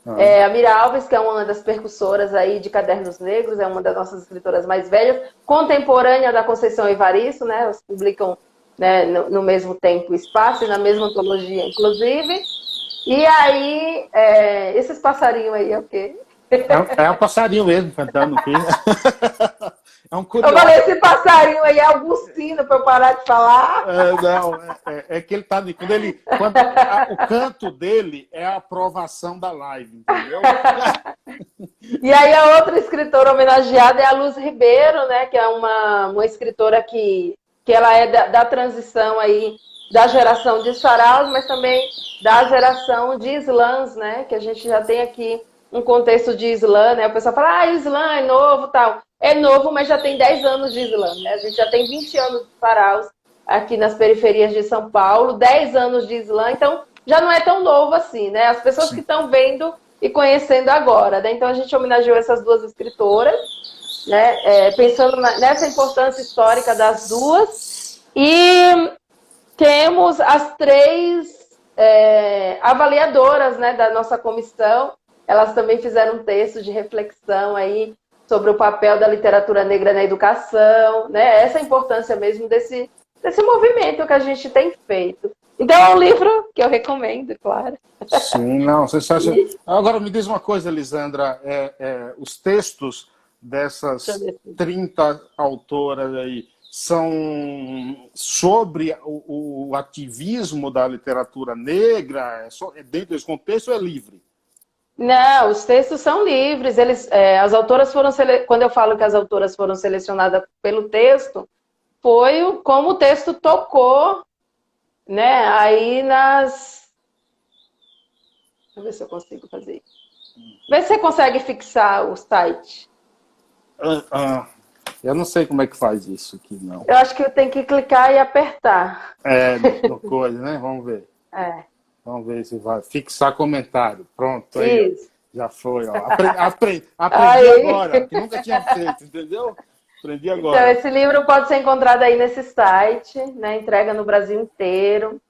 A Miriam Alves, que é uma das percussoras aí de Cadernos Negros, é uma das nossas escritoras mais velhas, contemporânea da Conceição Evaristo, né? Elas publicam, né, no mesmo tempo e espaço, e na mesma antologia, inclusive. E aí, esses passarinhos aí é o quê? É um passarinho mesmo, cantando aqui. É um curioso. Eu falei, esse passarinho aí é Augustino, para eu parar de falar. Que ele tá... o canto dele é a aprovação da live, entendeu? E aí a outra escritora homenageada é a Luz Ribeiro, né? Que é uma escritora que ela é da transição aí, da geração de saraus, mas também da geração de slams, né? Que a gente já tem aqui um contexto de slam, né? O pessoal fala, o slam é novo, tal. É novo, mas já tem 10 anos de slam, né? A gente já tem 20 anos de saraus aqui nas periferias de São Paulo, 10 anos de slam, então já não é tão novo assim, né? As pessoas que estão vendo e conhecendo agora, né? Então a gente homenageou essas 2 escritoras, né? Pensando nessa importância histórica das 2, e temos as 3 avaliadoras, né, da nossa comissão. Elas também fizeram um texto de reflexão aí sobre o papel da literatura negra na educação, né? Essa importância mesmo desse movimento que a gente tem feito. Então é um livro que eu recomendo, claro. Sim, não, sensacional. Agora me diz uma coisa, Lisandra, os textos dessas 30 autoras aí são sobre o ativismo da literatura negra? Dentro desse contexto é livre? Não, os textos são livres. As autoras foram quando eu falo que as autoras foram selecionadas pelo texto, foi como o texto tocou, né? Aí nas... Deixa eu ver se eu consigo fazer isso. Vê se você consegue fixar o site. Eu não sei como é que faz isso aqui, não. Eu acho que eu tenho que clicar e apertar. No coisa, né? Vamos ver. Vamos ver se vai fixar comentário. Pronto, aí isso. Já foi. Ó. Aprendi agora, que nunca tinha feito, entendeu? Aprendi agora. Então, esse livro pode ser encontrado aí nesse site, né? Entrega no Brasil inteiro.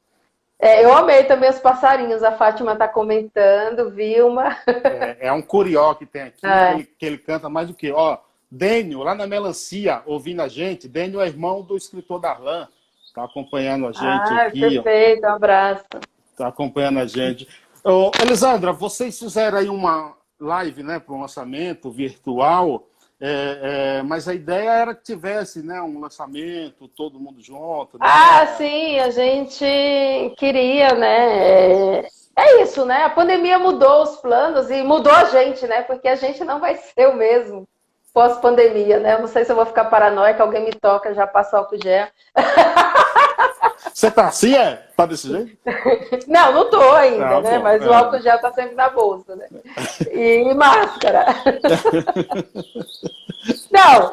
Eu amei também os passarinhos, a Fátima está comentando, Vilma. É um curió que tem aqui, que ele canta mais do que... Ó, Dênio, lá na Melancia, ouvindo a gente. Dênio é irmão do escritor Darlan. Está acompanhando a gente aqui. Perfeito, um abraço. Está acompanhando a gente. Elisandra, vocês fizeram aí uma live, né, para um lançamento virtual, mas a ideia era que tivesse, né, um lançamento, todo mundo junto. Né? Sim, a gente queria, né? É isso, né? A pandemia mudou os planos e mudou a gente, né? Porque a gente não vai ser o mesmo pós-pandemia, né? Eu não sei se eu vou ficar paranoica, alguém me toca, já passa álcool gel. Você tá assim, Tá desse jeito? Não tô ainda, né? Mas o álcool gel tá sempre na bolsa, né? E máscara. Não,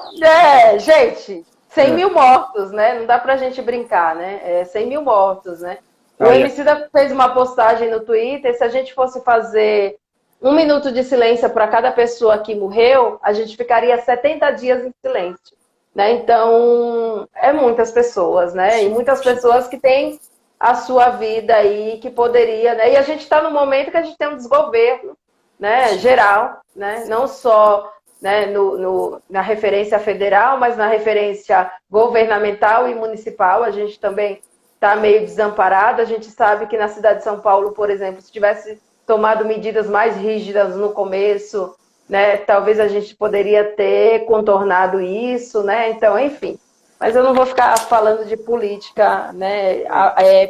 gente, 100 mil mortos, né? Não dá pra gente brincar, né? 100 mil mortos, né? O Emicida fez uma postagem no Twitter, se a gente fosse fazer 1 minuto de silêncio para cada pessoa que morreu, a gente ficaria 70 dias em silêncio. Né? Então, muitas pessoas, né? E muitas pessoas que têm a sua vida aí, que poderia, né? E a gente está no momento que a gente tem um desgoverno, né? Geral, né? Não só, né, na referência federal, mas na referência governamental e municipal. A gente também está meio desamparado. A gente sabe que na cidade de São Paulo, por exemplo, se tivesse tomado medidas mais rígidas no começo, né? Talvez a gente poderia ter contornado isso, né? Então, enfim. Mas eu não vou ficar falando de política, né?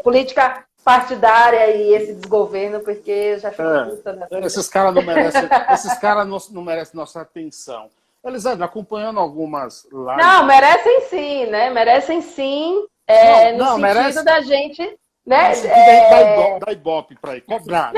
Política partidária e esse desgoverno, porque eu já fico puta da vida. Esses caras não merecem, não merecem nossa atenção. Elisandra, acompanhando algumas lives... Não, merecem sim, né? Merecem sim, no sentido merece... da gente... Né? Da Ibope para ir cobrar.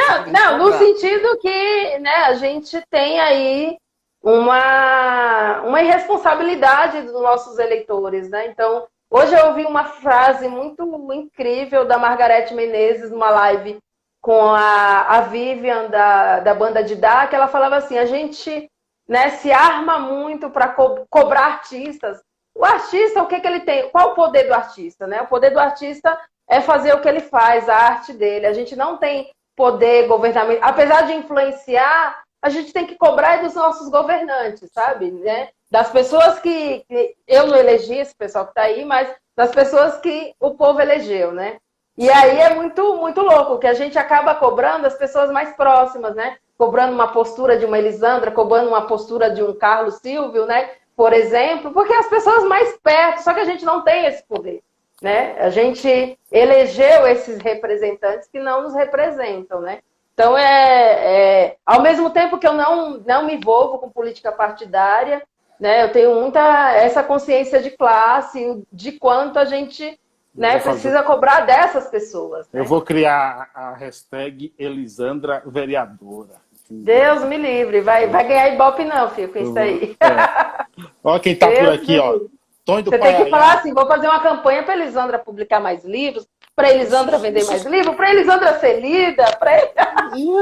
No sentido que, né, a gente tem aí uma irresponsabilidade dos nossos eleitores, né? Então, hoje eu ouvi uma frase muito incrível da Margareth Menezes numa live com a Vivian da banda de Dá, que ela falava assim, a gente, né, se arma muito para cobrar artistas. O artista, o que ele tem? Qual o poder do artista, né? O poder do artista é fazer o que ele faz, a arte dele. A gente não tem poder governamental. Apesar de influenciar, a gente tem que cobrar dos nossos governantes, sabe? Né? Das pessoas que eu não elegi, esse pessoal que está aí, mas das pessoas que o povo elegeu, né? E aí é muito, muito louco, que a gente acaba cobrando as pessoas mais próximas, né? Cobrando uma postura de uma Elisandra, cobrando uma postura de um Carlos Silvio, né? Por exemplo, porque as pessoas mais perto, só que a gente não tem esse poder. Né? A gente elegeu esses representantes que não nos representam, né? Então, ao mesmo tempo que eu não me envolvo com política partidária, né? Eu tenho muita essa consciência de classe, de quanto a gente, né, precisa cobrar dessas pessoas. Né? Eu vou criar a hashtag Elisandra Vereadora. Deus me livre, vai ganhar Ibope não, filho, com isso aí. Olha quem tá por aqui, ó. Você tem que falar assim, vou fazer uma campanha para Elisandra publicar mais livros, para Elisandra vender mais livros, para Elisandra ser lida,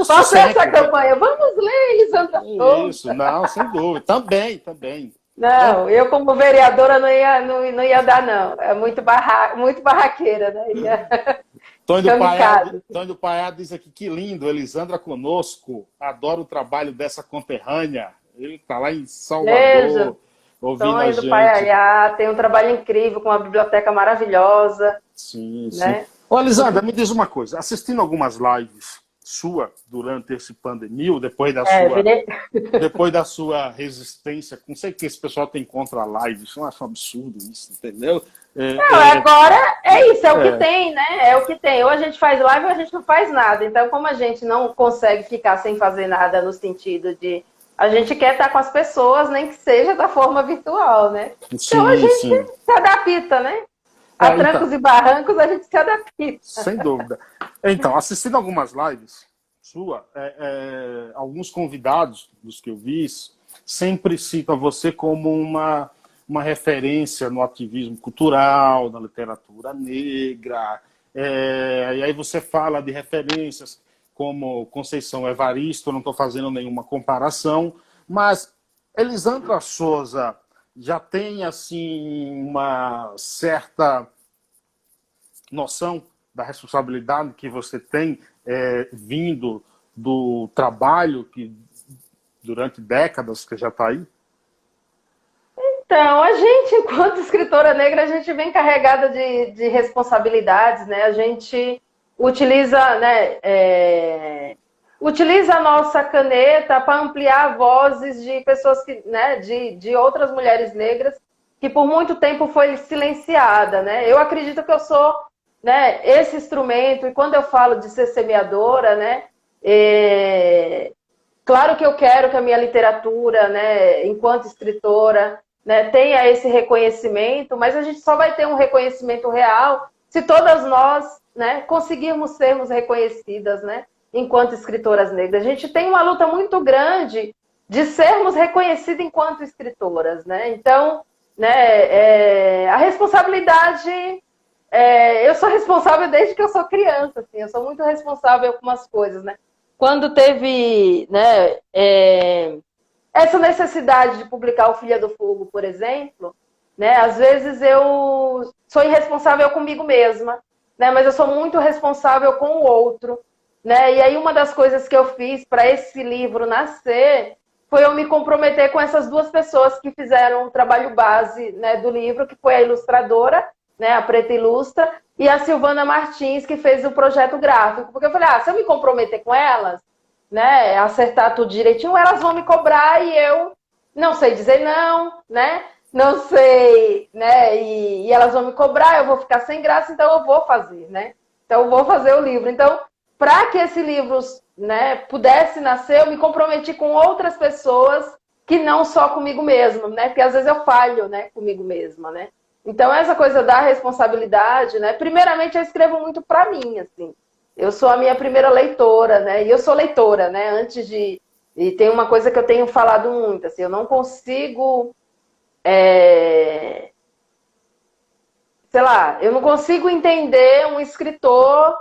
faça essa campanha. Vamos ler, Elisandra. Isso, não, sem dúvida. Também. Não, eu como vereadora não ia dar, não. É muito barraqueira, né? Tônio do Paiá diz aqui, que lindo, Elisandra conosco, adoro o trabalho dessa conterrânea. Ele está lá em Salvador. Ouvindo a gente. Do Paiaiá, tem um trabalho incrível, com uma biblioteca maravilhosa. Sim, né? sim. Ô, Elisandra, me diz uma coisa. Assistindo algumas lives sua durante esse pandemia, depois da sua resistência, não sei o que esse pessoal tem contra a live, eu acho um absurdo isso, entendeu? Agora é isso, é o que tem, né? É o que tem. Ou a gente faz live ou a gente não faz nada. Então, como a gente não consegue ficar sem fazer nada no sentido de a gente quer estar com as pessoas, nem que seja da forma virtual, né? Sim, então a gente se adapta, né? A trancos e barrancos a gente se adapta. Sem dúvida. Então, assistindo algumas lives sua, alguns convidados dos que eu vi sempre citam você como uma referência no ativismo cultural, na literatura negra. E aí você fala de referências como Conceição Evaristo, não estou fazendo nenhuma comparação, mas Elisandra Souza já tem assim uma certa noção da responsabilidade que você tem vindo do trabalho que durante décadas que já está aí? Então, a gente, enquanto escritora negra, a gente vem carregada de responsabilidades, né? A gente utiliza a nossa caneta para ampliar vozes de pessoas que, né, de outras mulheres negras que por muito tempo foi silenciada, né? Eu acredito que eu sou, né, esse instrumento, e quando eu falo de ser semeadora, né, claro que eu quero que a minha literatura, né, enquanto escritora, né, tenha esse reconhecimento, mas a gente só vai ter um reconhecimento real se todas nós, né, conseguirmos sermos reconhecidas, né, enquanto escritoras negras. A gente tem uma luta muito grande de sermos reconhecidas enquanto escritoras, né? Então, né, a responsabilidade... eu sou responsável desde que eu sou criança, assim, eu sou muito responsável por umas coisas, né? Quando teve, né, essa necessidade de publicar o Filha do Fogo, por exemplo, né, às vezes eu sou irresponsável comigo mesma, né, mas eu sou muito responsável com o outro, né? E aí uma das coisas que eu fiz para esse livro nascer foi eu me comprometer com essas duas pessoas que fizeram o trabalho base, né, do livro, que foi a ilustradora, né, a Preta Ilustra, e a Silvana Martins, que fez o projeto gráfico. Porque eu falei, se eu me comprometer com elas, né, acertar tudo direitinho, elas vão me cobrar e eu não sei dizer não, né? Não sei, né? E elas vão me cobrar, eu vou ficar sem graça, então eu vou fazer, né? Então eu vou fazer o livro. Então, para que esse livro, né, pudesse nascer, eu me comprometi com outras pessoas que não só comigo mesma, né? Porque às vezes eu falho, né, comigo mesma, né? Então essa coisa da responsabilidade, né? Primeiramente eu escrevo muito para mim, assim. Eu sou a minha primeira leitora, né? E eu sou leitora, né? Antes de e tem uma coisa que eu tenho falado muito, assim, eu não consigo sei lá, eu não consigo entender um escritor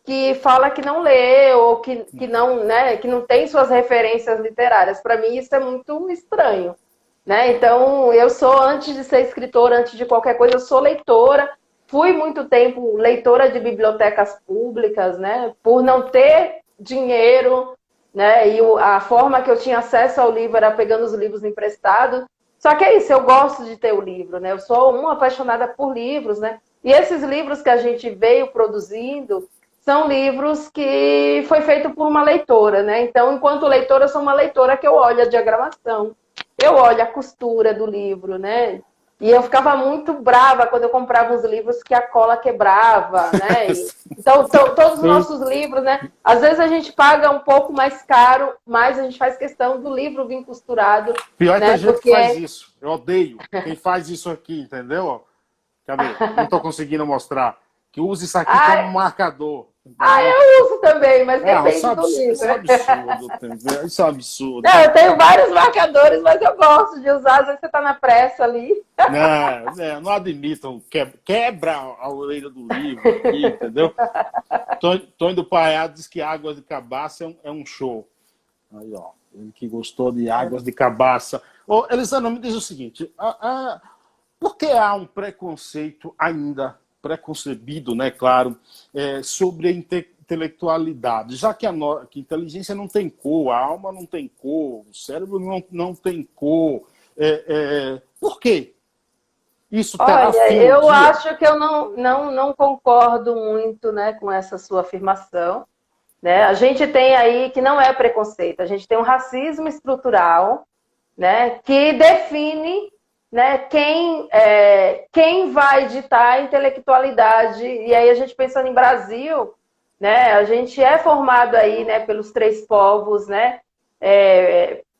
que fala que não lê ou que não, né, que não tem suas referências literárias. Para mim isso é muito estranho, né? Então, eu sou, antes de ser escritora, antes de qualquer coisa, eu sou leitora. Fui muito tempo leitora de bibliotecas públicas, né? Por não ter dinheiro, né? E a forma que eu tinha acesso ao livro era pegando os livros emprestados. Só que é isso, eu gosto de ter o livro, né? Eu sou uma apaixonada por livros, né? E esses livros que a gente veio produzindo são livros que foi feito por uma leitora, né? Então, enquanto leitora, eu sou uma leitora que eu olho a diagramação, eu olho a costura do livro, né? E eu ficava muito brava quando eu comprava os livros que a cola quebrava, né? Então, todos os nossos livros, né? Às vezes a gente paga um pouco mais caro, mas a gente faz questão do livro vir costurado. Pior né? que a gente Porque faz isso. Eu odeio quem faz isso aqui, entendeu? Cadê? Não estou conseguindo mostrar. Que usa isso aqui como marcador. Eu uso também, mas depende do livro. Isso é absurdo, entendeu? Isso é absurdo. Não, eu tenho vários marcadores, mas eu gosto de usar. Às vezes você está na pressa ali. Não admitam. Quebra a orelha do livro aqui, entendeu? Tony do Paiá diz que Águas de Cabaça é um show. Aí, ó. Ele que gostou de Águas de Cabaça. Ô, Elisana, me diz o seguinte. Por que há um preconceito ainda preconcebido, né, claro, sobre a intelectualidade, já que a inteligência não tem cor, a alma não tem cor, o cérebro não tem cor. Por quê? Isso terá fim um eu dia? acho que eu não concordo muito, né, com essa sua afirmação. Né? A gente tem aí, que não é preconceito, a gente tem um racismo estrutural, né, que define, né, quem vai ditar a intelectualidade. E aí a gente pensando em Brasil, né, a gente é formado aí, né, pelos três povos, né,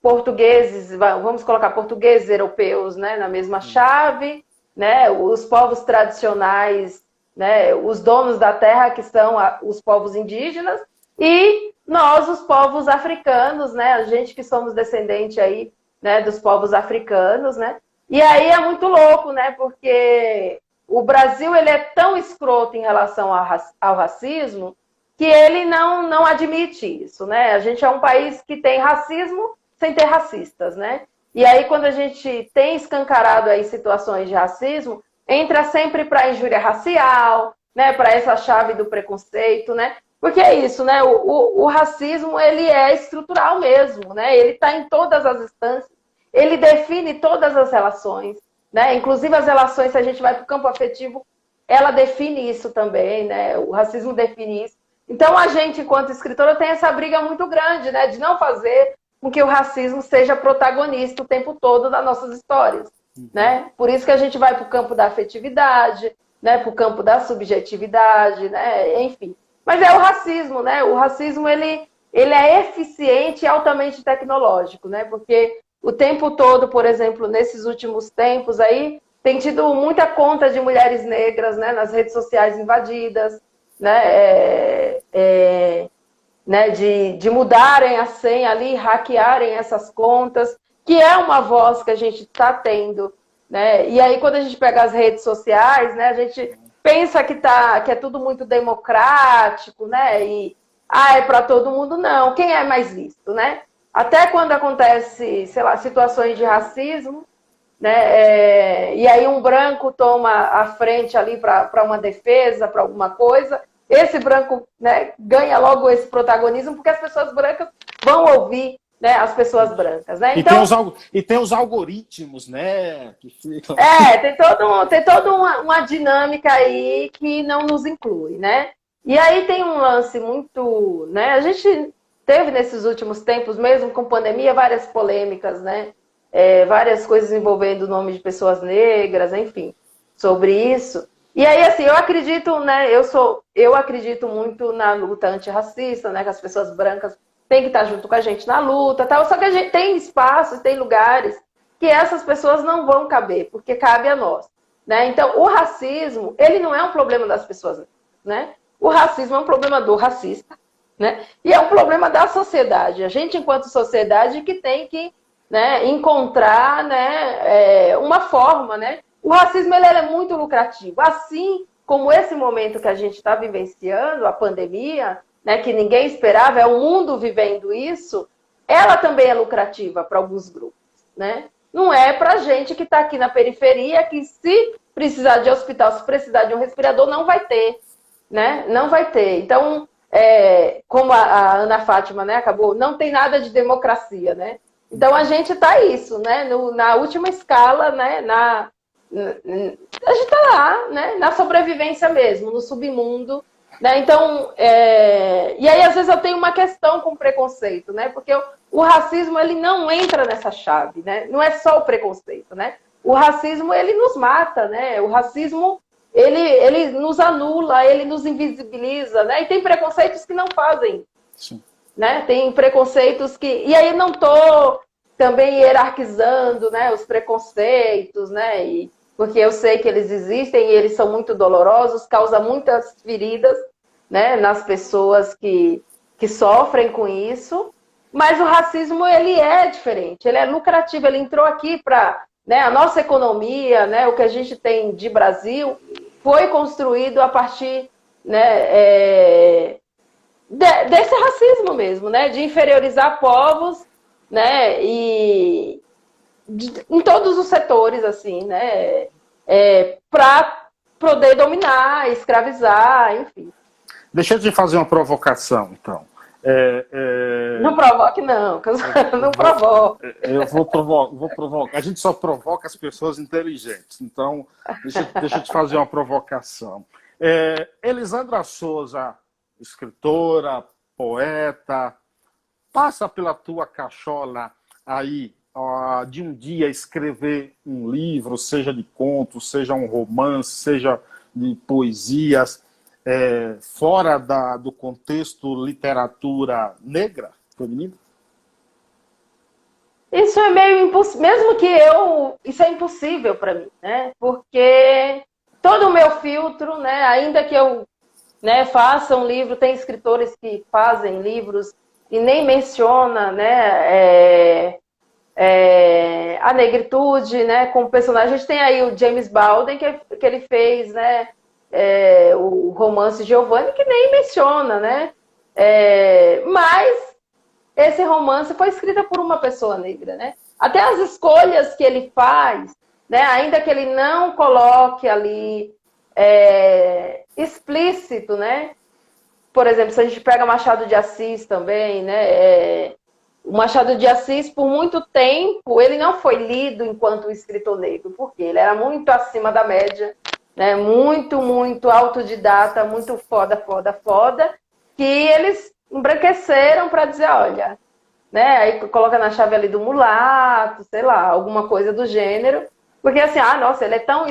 portugueses, vamos colocar portugueses europeus, né, na mesma chave, né, os povos tradicionais, né, os donos da terra, que são os povos indígenas, e nós, os povos africanos, né, a gente que somos descendentes aí, né, dos povos africanos, né? E aí é muito louco, né? Porque o Brasil ele é tão escroto em relação ao racismo que ele não admite isso, né? A gente é um país que tem racismo sem ter racistas, né? E aí quando a gente tem escancarado aí situações de racismo, entra sempre para a injúria racial, né? Para essa chave do preconceito, né? Porque é isso, né? O racismo ele é estrutural mesmo, né? Ele está em todas as instâncias. Ele define todas as relações, né? Inclusive as relações, se a gente vai para o campo afetivo, ela define isso também, né? O racismo define isso. Então a gente, enquanto escritora, tem essa briga muito grande, né? De não fazer com que o racismo seja protagonista o tempo todo das nossas histórias, né? Por isso que a gente vai para o campo da afetividade, né? Para o campo da subjetividade, né? Enfim. Mas é o racismo, né? O racismo ele é eficiente e altamente tecnológico, né? Porque o tempo todo, por exemplo, nesses últimos tempos aí, tem tido muita conta de mulheres negras, né, nas redes sociais invadidas, né, né, de mudarem a senha ali, hackearem essas contas, que é uma voz que a gente está tendo, né? E aí quando a gente pega as redes sociais, né, a gente pensa que é tudo muito democrático, né? E é para todo mundo, não. Quem é mais visto, né? Até quando acontece, sei lá, situações de racismo, né? E aí um branco toma a frente ali para uma defesa, para alguma coisa, esse branco, né, ganha logo esse protagonismo, porque as pessoas brancas vão ouvir, né, as pessoas brancas, né? Então, e tem os algoritmos, né? Que ficam... tem toda uma dinâmica aí que não nos inclui, né? E aí tem um lance muito, né? A gente teve nesses últimos tempos, mesmo com pandemia, várias polêmicas, né? Várias coisas envolvendo o nome de pessoas negras, enfim, sobre isso. E aí, assim, eu acredito, né? Eu acredito muito na luta antirracista, né? Que as pessoas brancas têm que estar junto com a gente na luta, tal. Só que a gente tem espaços, tem lugares que essas pessoas não vão caber, porque cabe a nós, né? Então, o racismo, ele não é um problema das pessoas, né? O racismo é um problema do racista, né? E é um problema da sociedade. A gente, enquanto sociedade, que tem que, né, encontrar, né, uma forma, né? O racismo ele é muito lucrativo. Assim como esse momento que a gente está vivenciando, a pandemia, né, que ninguém esperava, é o mundo vivendo isso, ela também é lucrativa para alguns grupos, né? Não é para a gente que está aqui na periferia, que se precisar de hospital, se precisar de um respirador, não vai ter, né? Não vai ter. Então, como a Ana Fátima, né, acabou, não tem nada de democracia, né? Então a gente está isso, né? Na última escala, né? A gente está lá, né? Na sobrevivência mesmo, no submundo, né? Então, e aí às vezes eu tenho uma questão com preconceito, né? Porque o racismo ele não entra nessa chave, né? Não é só o preconceito, né? O racismo ele nos mata, né? O racismo ele nos anula, ele nos invisibiliza, né? E tem preconceitos que não fazem. Sim. Né? Tem preconceitos que... E aí não estou também hierarquizando, né, os preconceitos, né? Porque eu sei que eles existem e eles são muito dolorosos, causam muitas feridas, né, nas pessoas que sofrem com isso. Mas o racismo, ele é diferente, ele é lucrativo, ele entrou aqui para... Né, a nossa economia, né, o que a gente tem de Brasil, foi construído a partir... Né, desse racismo mesmo, né? De inferiorizar povos, né? E em todos os setores, assim, né? Para poder dominar, escravizar, enfim. Deixa eu te fazer uma provocação, então. Não provoque, não. Não provoque. Eu vou provocar. A gente só provoca as pessoas inteligentes. Então, deixa eu te fazer uma provocação. Elisandra Souza, escritora, poeta, passa pela tua cachola aí de um dia escrever um livro, seja de contos, seja um romance, seja de poesias, fora do contexto literatura negra, feminina? Isso é meio impossível, mesmo que isso é impossível para mim, né? Porque todo o meu filtro, né, ainda que eu, né, faça um livro, tem escritores que fazem livros e nem menciona, né, a negritude, né, como personagem. A gente tem aí o James Baldwin, que ele fez, né, o romance Giovanni, que nem menciona, né, mas esse romance foi escrito por uma pessoa negra, né? Até as escolhas que ele faz, né, ainda que ele não coloque ali explícito, né? Por exemplo, se a gente pega Machado de Assis também, né? O Machado de Assis, por muito tempo, ele não foi lido enquanto escritor negro, porque ele era muito acima da média, né? Muito, muito autodidata, muito foda, que eles embranqueceram para dizer, olha, né? Aí coloca na chave ali do mulato, sei lá, alguma coisa do gênero. Porque assim, nossa, ele é tão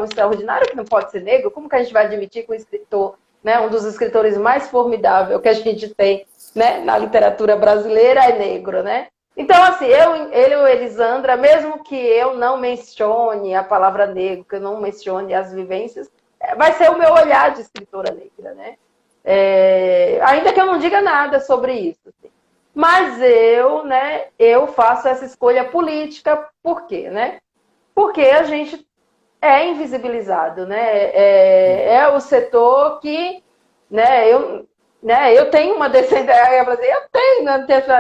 extraordinário que não pode ser negro, como que a gente vai admitir que um escritor, né, um dos escritores mais formidáveis que a gente tem, né, na literatura brasileira é negro, né? Então, assim, ele ou Elisandra, mesmo que eu não mencione a palavra negro, que eu não mencione as vivências, vai ser o meu olhar de escritora negra, né? Ainda que eu não diga nada sobre isso. Assim. Mas eu faço essa escolha política, por quê, né? Porque a gente é invisibilizado, né? É o setor que, né, eu tenho uma descendência,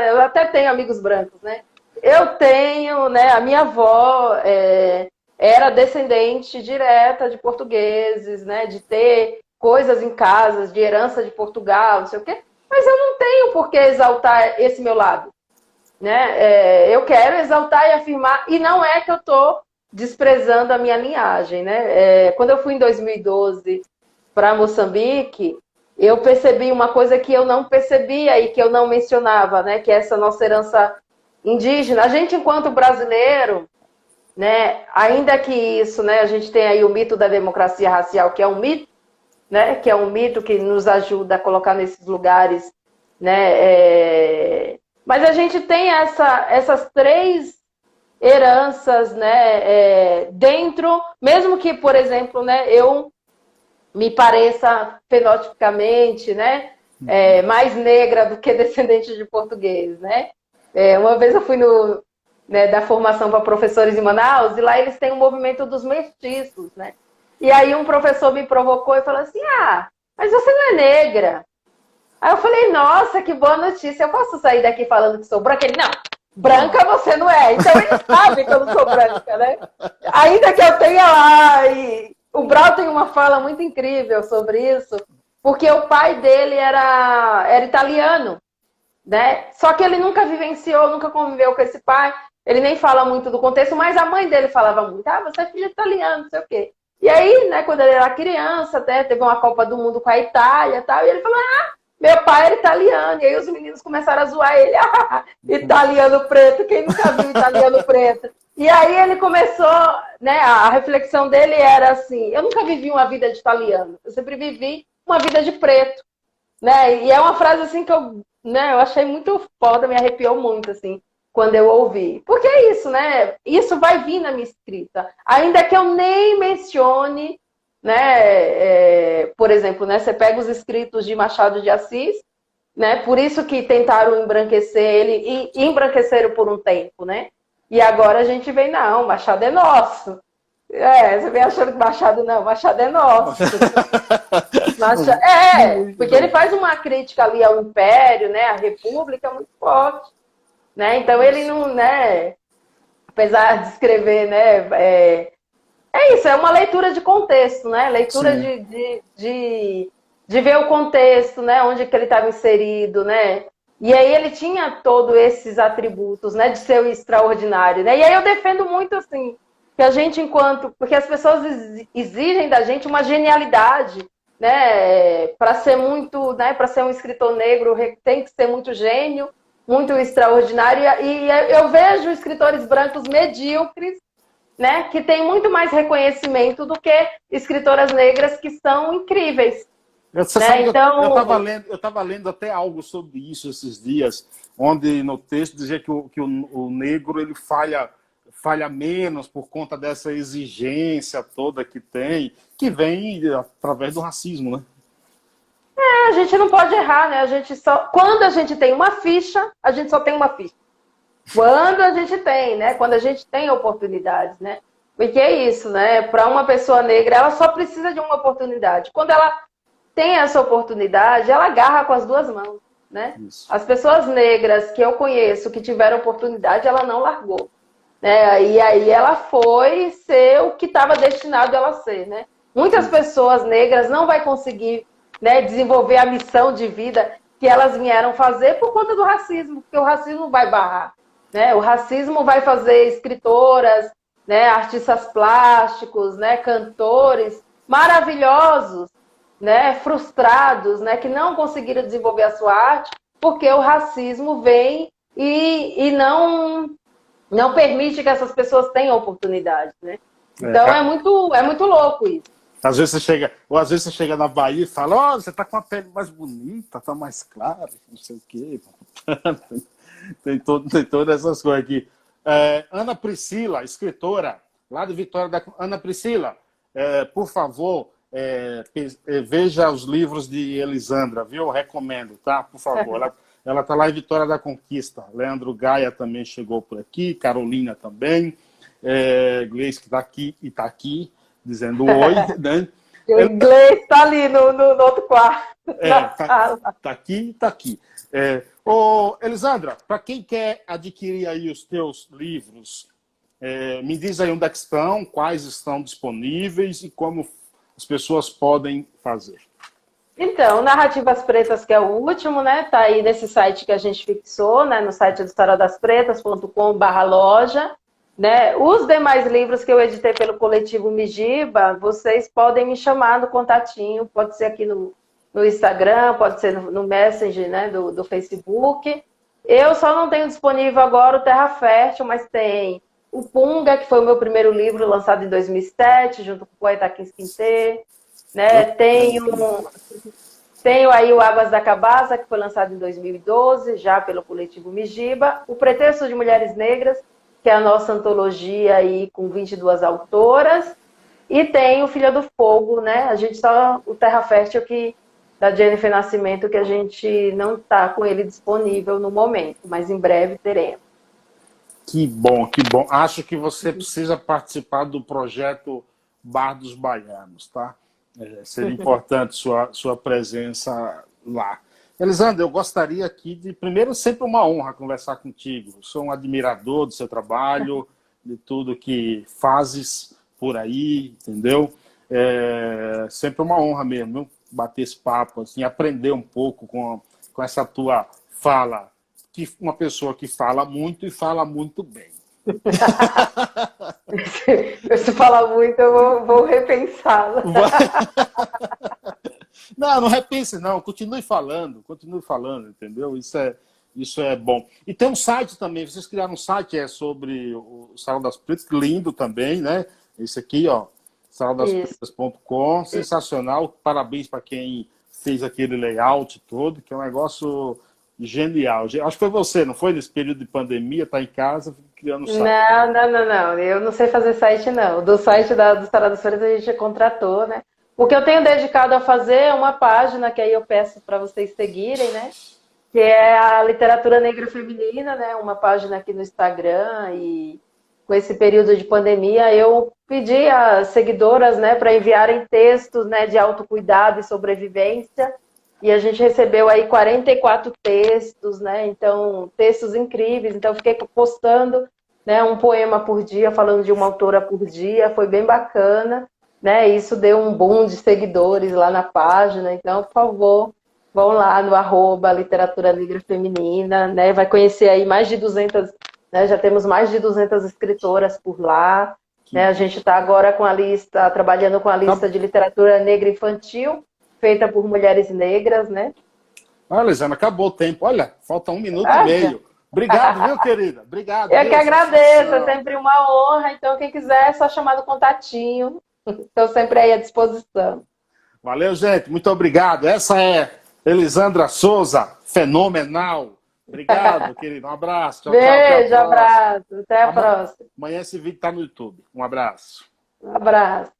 eu até tenho amigos brancos, né? Eu tenho, né, a minha avó era descendente direta de portugueses, né, de ter coisas em casas, de herança de Portugal, não sei o quê, mas eu não tenho por que exaltar esse meu lado, né? Eu quero exaltar e afirmar, e não é que eu estou desprezando a minha linhagem, né? Quando eu fui em 2012 para Moçambique, eu percebi uma coisa que eu não percebia e que eu não mencionava, né? Que é essa nossa herança indígena. A gente, enquanto brasileiro, né? Ainda que isso, né? A gente tem aí o mito da democracia racial, que é um mito, né? Que é um mito que nos ajuda a colocar nesses lugares, né? Mas a gente tem essas três heranças, né? Dentro, mesmo que, por exemplo, né? Eu me pareça fenotipicamente, né? Mais negra do que descendente de português, né? Uma vez eu fui da formação para professores em Manaus, e lá eles têm um movimento dos mestiços, né? E aí um professor me provocou e falou assim, mas você não é negra. Aí eu falei, nossa, que boa notícia, eu posso sair daqui falando que sou branca? Ele, não, branca você não é. Então ele sabe que eu não sou branca, né? Ainda que eu tenha lá, e o Brau tem uma fala muito incrível sobre isso, porque o pai dele era italiano, né? Só que ele nunca vivenciou, nunca conviveu com esse pai, ele nem fala muito do contexto, mas a mãe dele falava muito, você é filho de italiano, não sei o quê. E aí, né, quando ele era criança, até teve uma Copa do Mundo com a Itália e tal, e ele falou, meu pai era italiano. E aí os meninos começaram a zoar ele, italiano preto, quem nunca viu italiano preto? E aí ele começou, né, a reflexão dele era assim, eu nunca vivi uma vida de italiano, eu sempre vivi uma vida de preto, né? E é uma frase assim que eu achei muito foda, me arrepiou muito, assim, quando eu ouvi. Porque é isso, né? Isso vai vir na minha escrita. Ainda que eu nem mencione, né? Por exemplo, né? Você pega os escritos de Machado de Assis, né? Por isso que tentaram embranquecer ele, e embranqueceram por um tempo, né? E agora a gente vem, não, Machado é nosso. Você vem achando que Machado não, Machado é nosso. Porque ele faz uma crítica ali ao Império, né? À República, muito forte. Né? Então ele não, né? Apesar de escrever, né? Isso, é uma leitura de contexto, né? Leitura de ver o contexto, né? Onde que ele estava inserido, né? E aí ele tinha todos esses atributos, né? De ser o extraordinário, né? E aí eu defendo muito, assim, que a gente porque as pessoas exigem da gente uma genialidade, né? Para ser muito, né? Para ser um escritor negro tem que ser muito gênio, muito extraordinário. E eu vejo escritores brancos medíocres, né, que tem muito mais reconhecimento do que escritoras negras que são incríveis. Então... Eu estava lendo até algo sobre isso esses dias, onde no texto dizia que o negro ele falha menos por conta dessa exigência toda que tem, que vem através do racismo, né? A gente não pode errar, né? Quando a gente tem uma ficha, a gente só tem uma ficha. Quando a gente tem, né? Quando a gente tem oportunidades, né? Porque é isso, né? Para uma pessoa negra, ela só precisa de uma oportunidade. Quando ela tem essa oportunidade, ela agarra com as duas mãos, né? Isso. As pessoas negras que eu conheço, que tiveram oportunidade, ela não largou, né? E aí ela foi ser o que estava destinado ela a ser, né? Muitas pessoas negras não vai conseguir, né, desenvolver a missão de vida que elas vieram fazer por conta do racismo, porque o racismo vai barrar. Né? O racismo vai fazer escritoras, né, artistas plásticos, né, cantores maravilhosos, né, frustrados, né, que não conseguiram desenvolver a sua arte, porque o racismo vem e não permite que essas pessoas tenham oportunidade. Né? Então é muito louco isso. Às vezes você chega na Bahia e fala, você está com a pele mais bonita, está mais clara, não sei o quê. Tem todas essas coisas aqui. Ana Priscila, escritora, lá de Vitória da... Ana Priscila, por favor, veja os livros de Elisandra, viu? Eu recomendo, tá? Por favor. Ela está lá em Vitória da Conquista. Leandro Gaia também chegou por aqui, Carolina também, Gleice que está aqui e está aqui, dizendo oi. Né? O inglês está ali no outro quarto. Tá aqui e tá aqui. Elisandra, para quem quer adquirir aí os teus livros, me diz aí onde é que estão, quais estão disponíveis e como as pessoas podem fazer. Então, Narrativas Pretas, que é o último, né? Tá aí nesse site que a gente fixou, né? No site do historiadaspretas.com/loja. Né? Os demais livros que eu editei pelo coletivo Mijiba, vocês podem me chamar no contatinho, pode ser aqui no no Instagram, pode ser no Messenger, né, do Facebook. Eu só não tenho disponível agora o Terra Fértil, mas tem o Punga, que foi o meu primeiro livro, lançado em 2007, junto com o poeta Akins Quintê, né? Tenho aí o Águas da Cabaça, que foi lançado em 2012, já pelo coletivo Mijiba. O Pretexto de Mulheres Negras, que é a nossa antologia aí com 22 autoras. E tem o Filha do Fogo, né? A gente só, o Terra Fértil, que da Jennifer Nascimento, que a gente não está com ele disponível no momento, mas em breve teremos. Que bom, que bom. Acho que você precisa participar do projeto Bar dos Baianos, tá? Seria importante sua presença lá. Elisandra, eu gostaria aqui de, primeiro, sempre uma honra conversar contigo. Sou um admirador do seu trabalho, de tudo que fazes por aí, entendeu? Sempre uma honra mesmo, bater esse papo, assim, aprender um pouco com essa tua fala, que uma pessoa que fala muito e fala muito bem. Se falar muito, eu vou repensá-la. Não repense não, continue falando, entendeu? Isso é bom. E tem um site também, vocês criaram um site sobre o Salão das Pretas, lindo também, né? Esse aqui, ó, salodaspretas.com, sensacional, parabéns para quem fez aquele layout todo, que é um negócio genial. Acho que foi você, não foi? Nesse período de pandemia, tá em casa, criando site. Não. Eu não sei fazer site, não. Do site do Salão das Pretas a gente contratou, né? O que eu tenho dedicado a fazer é uma página que aí eu peço para vocês seguirem, né? Que é a Literatura Negra Feminina, né? Uma página aqui no Instagram. E com esse período de pandemia, eu pedi às seguidoras, né, para enviarem textos, né, de autocuidado e sobrevivência. E a gente recebeu aí 44 textos, né? Então, textos incríveis. Então, eu fiquei postando, né, um poema por dia, falando de uma autora por dia. Foi bem bacana. Né, isso deu um boom de seguidores lá na página, então, por favor, vão lá no @ Literatura Negra Feminina, né, vai conhecer aí mais de 200, né, já temos mais de 200 escritoras por lá, né, a gente está agora com a lista, trabalhando com a lista de literatura negra infantil, feita por mulheres negras, né. Olha, Elisandra, acabou o tempo, olha, falta 1 minuto e meio. Obrigado, viu, querida? Obrigado. Eu que agradeço, é sempre uma honra, então quem quiser é só chamar no contatinho. Estou sempre aí à disposição. Valeu, gente. Muito obrigado. Essa é Elisandra Souza, fenomenal. Obrigado, querido. Um abraço. Tchau, beijo, tchau, abraço. Até a próxima. Amanhã esse vídeo está no YouTube. Um abraço. Um abraço.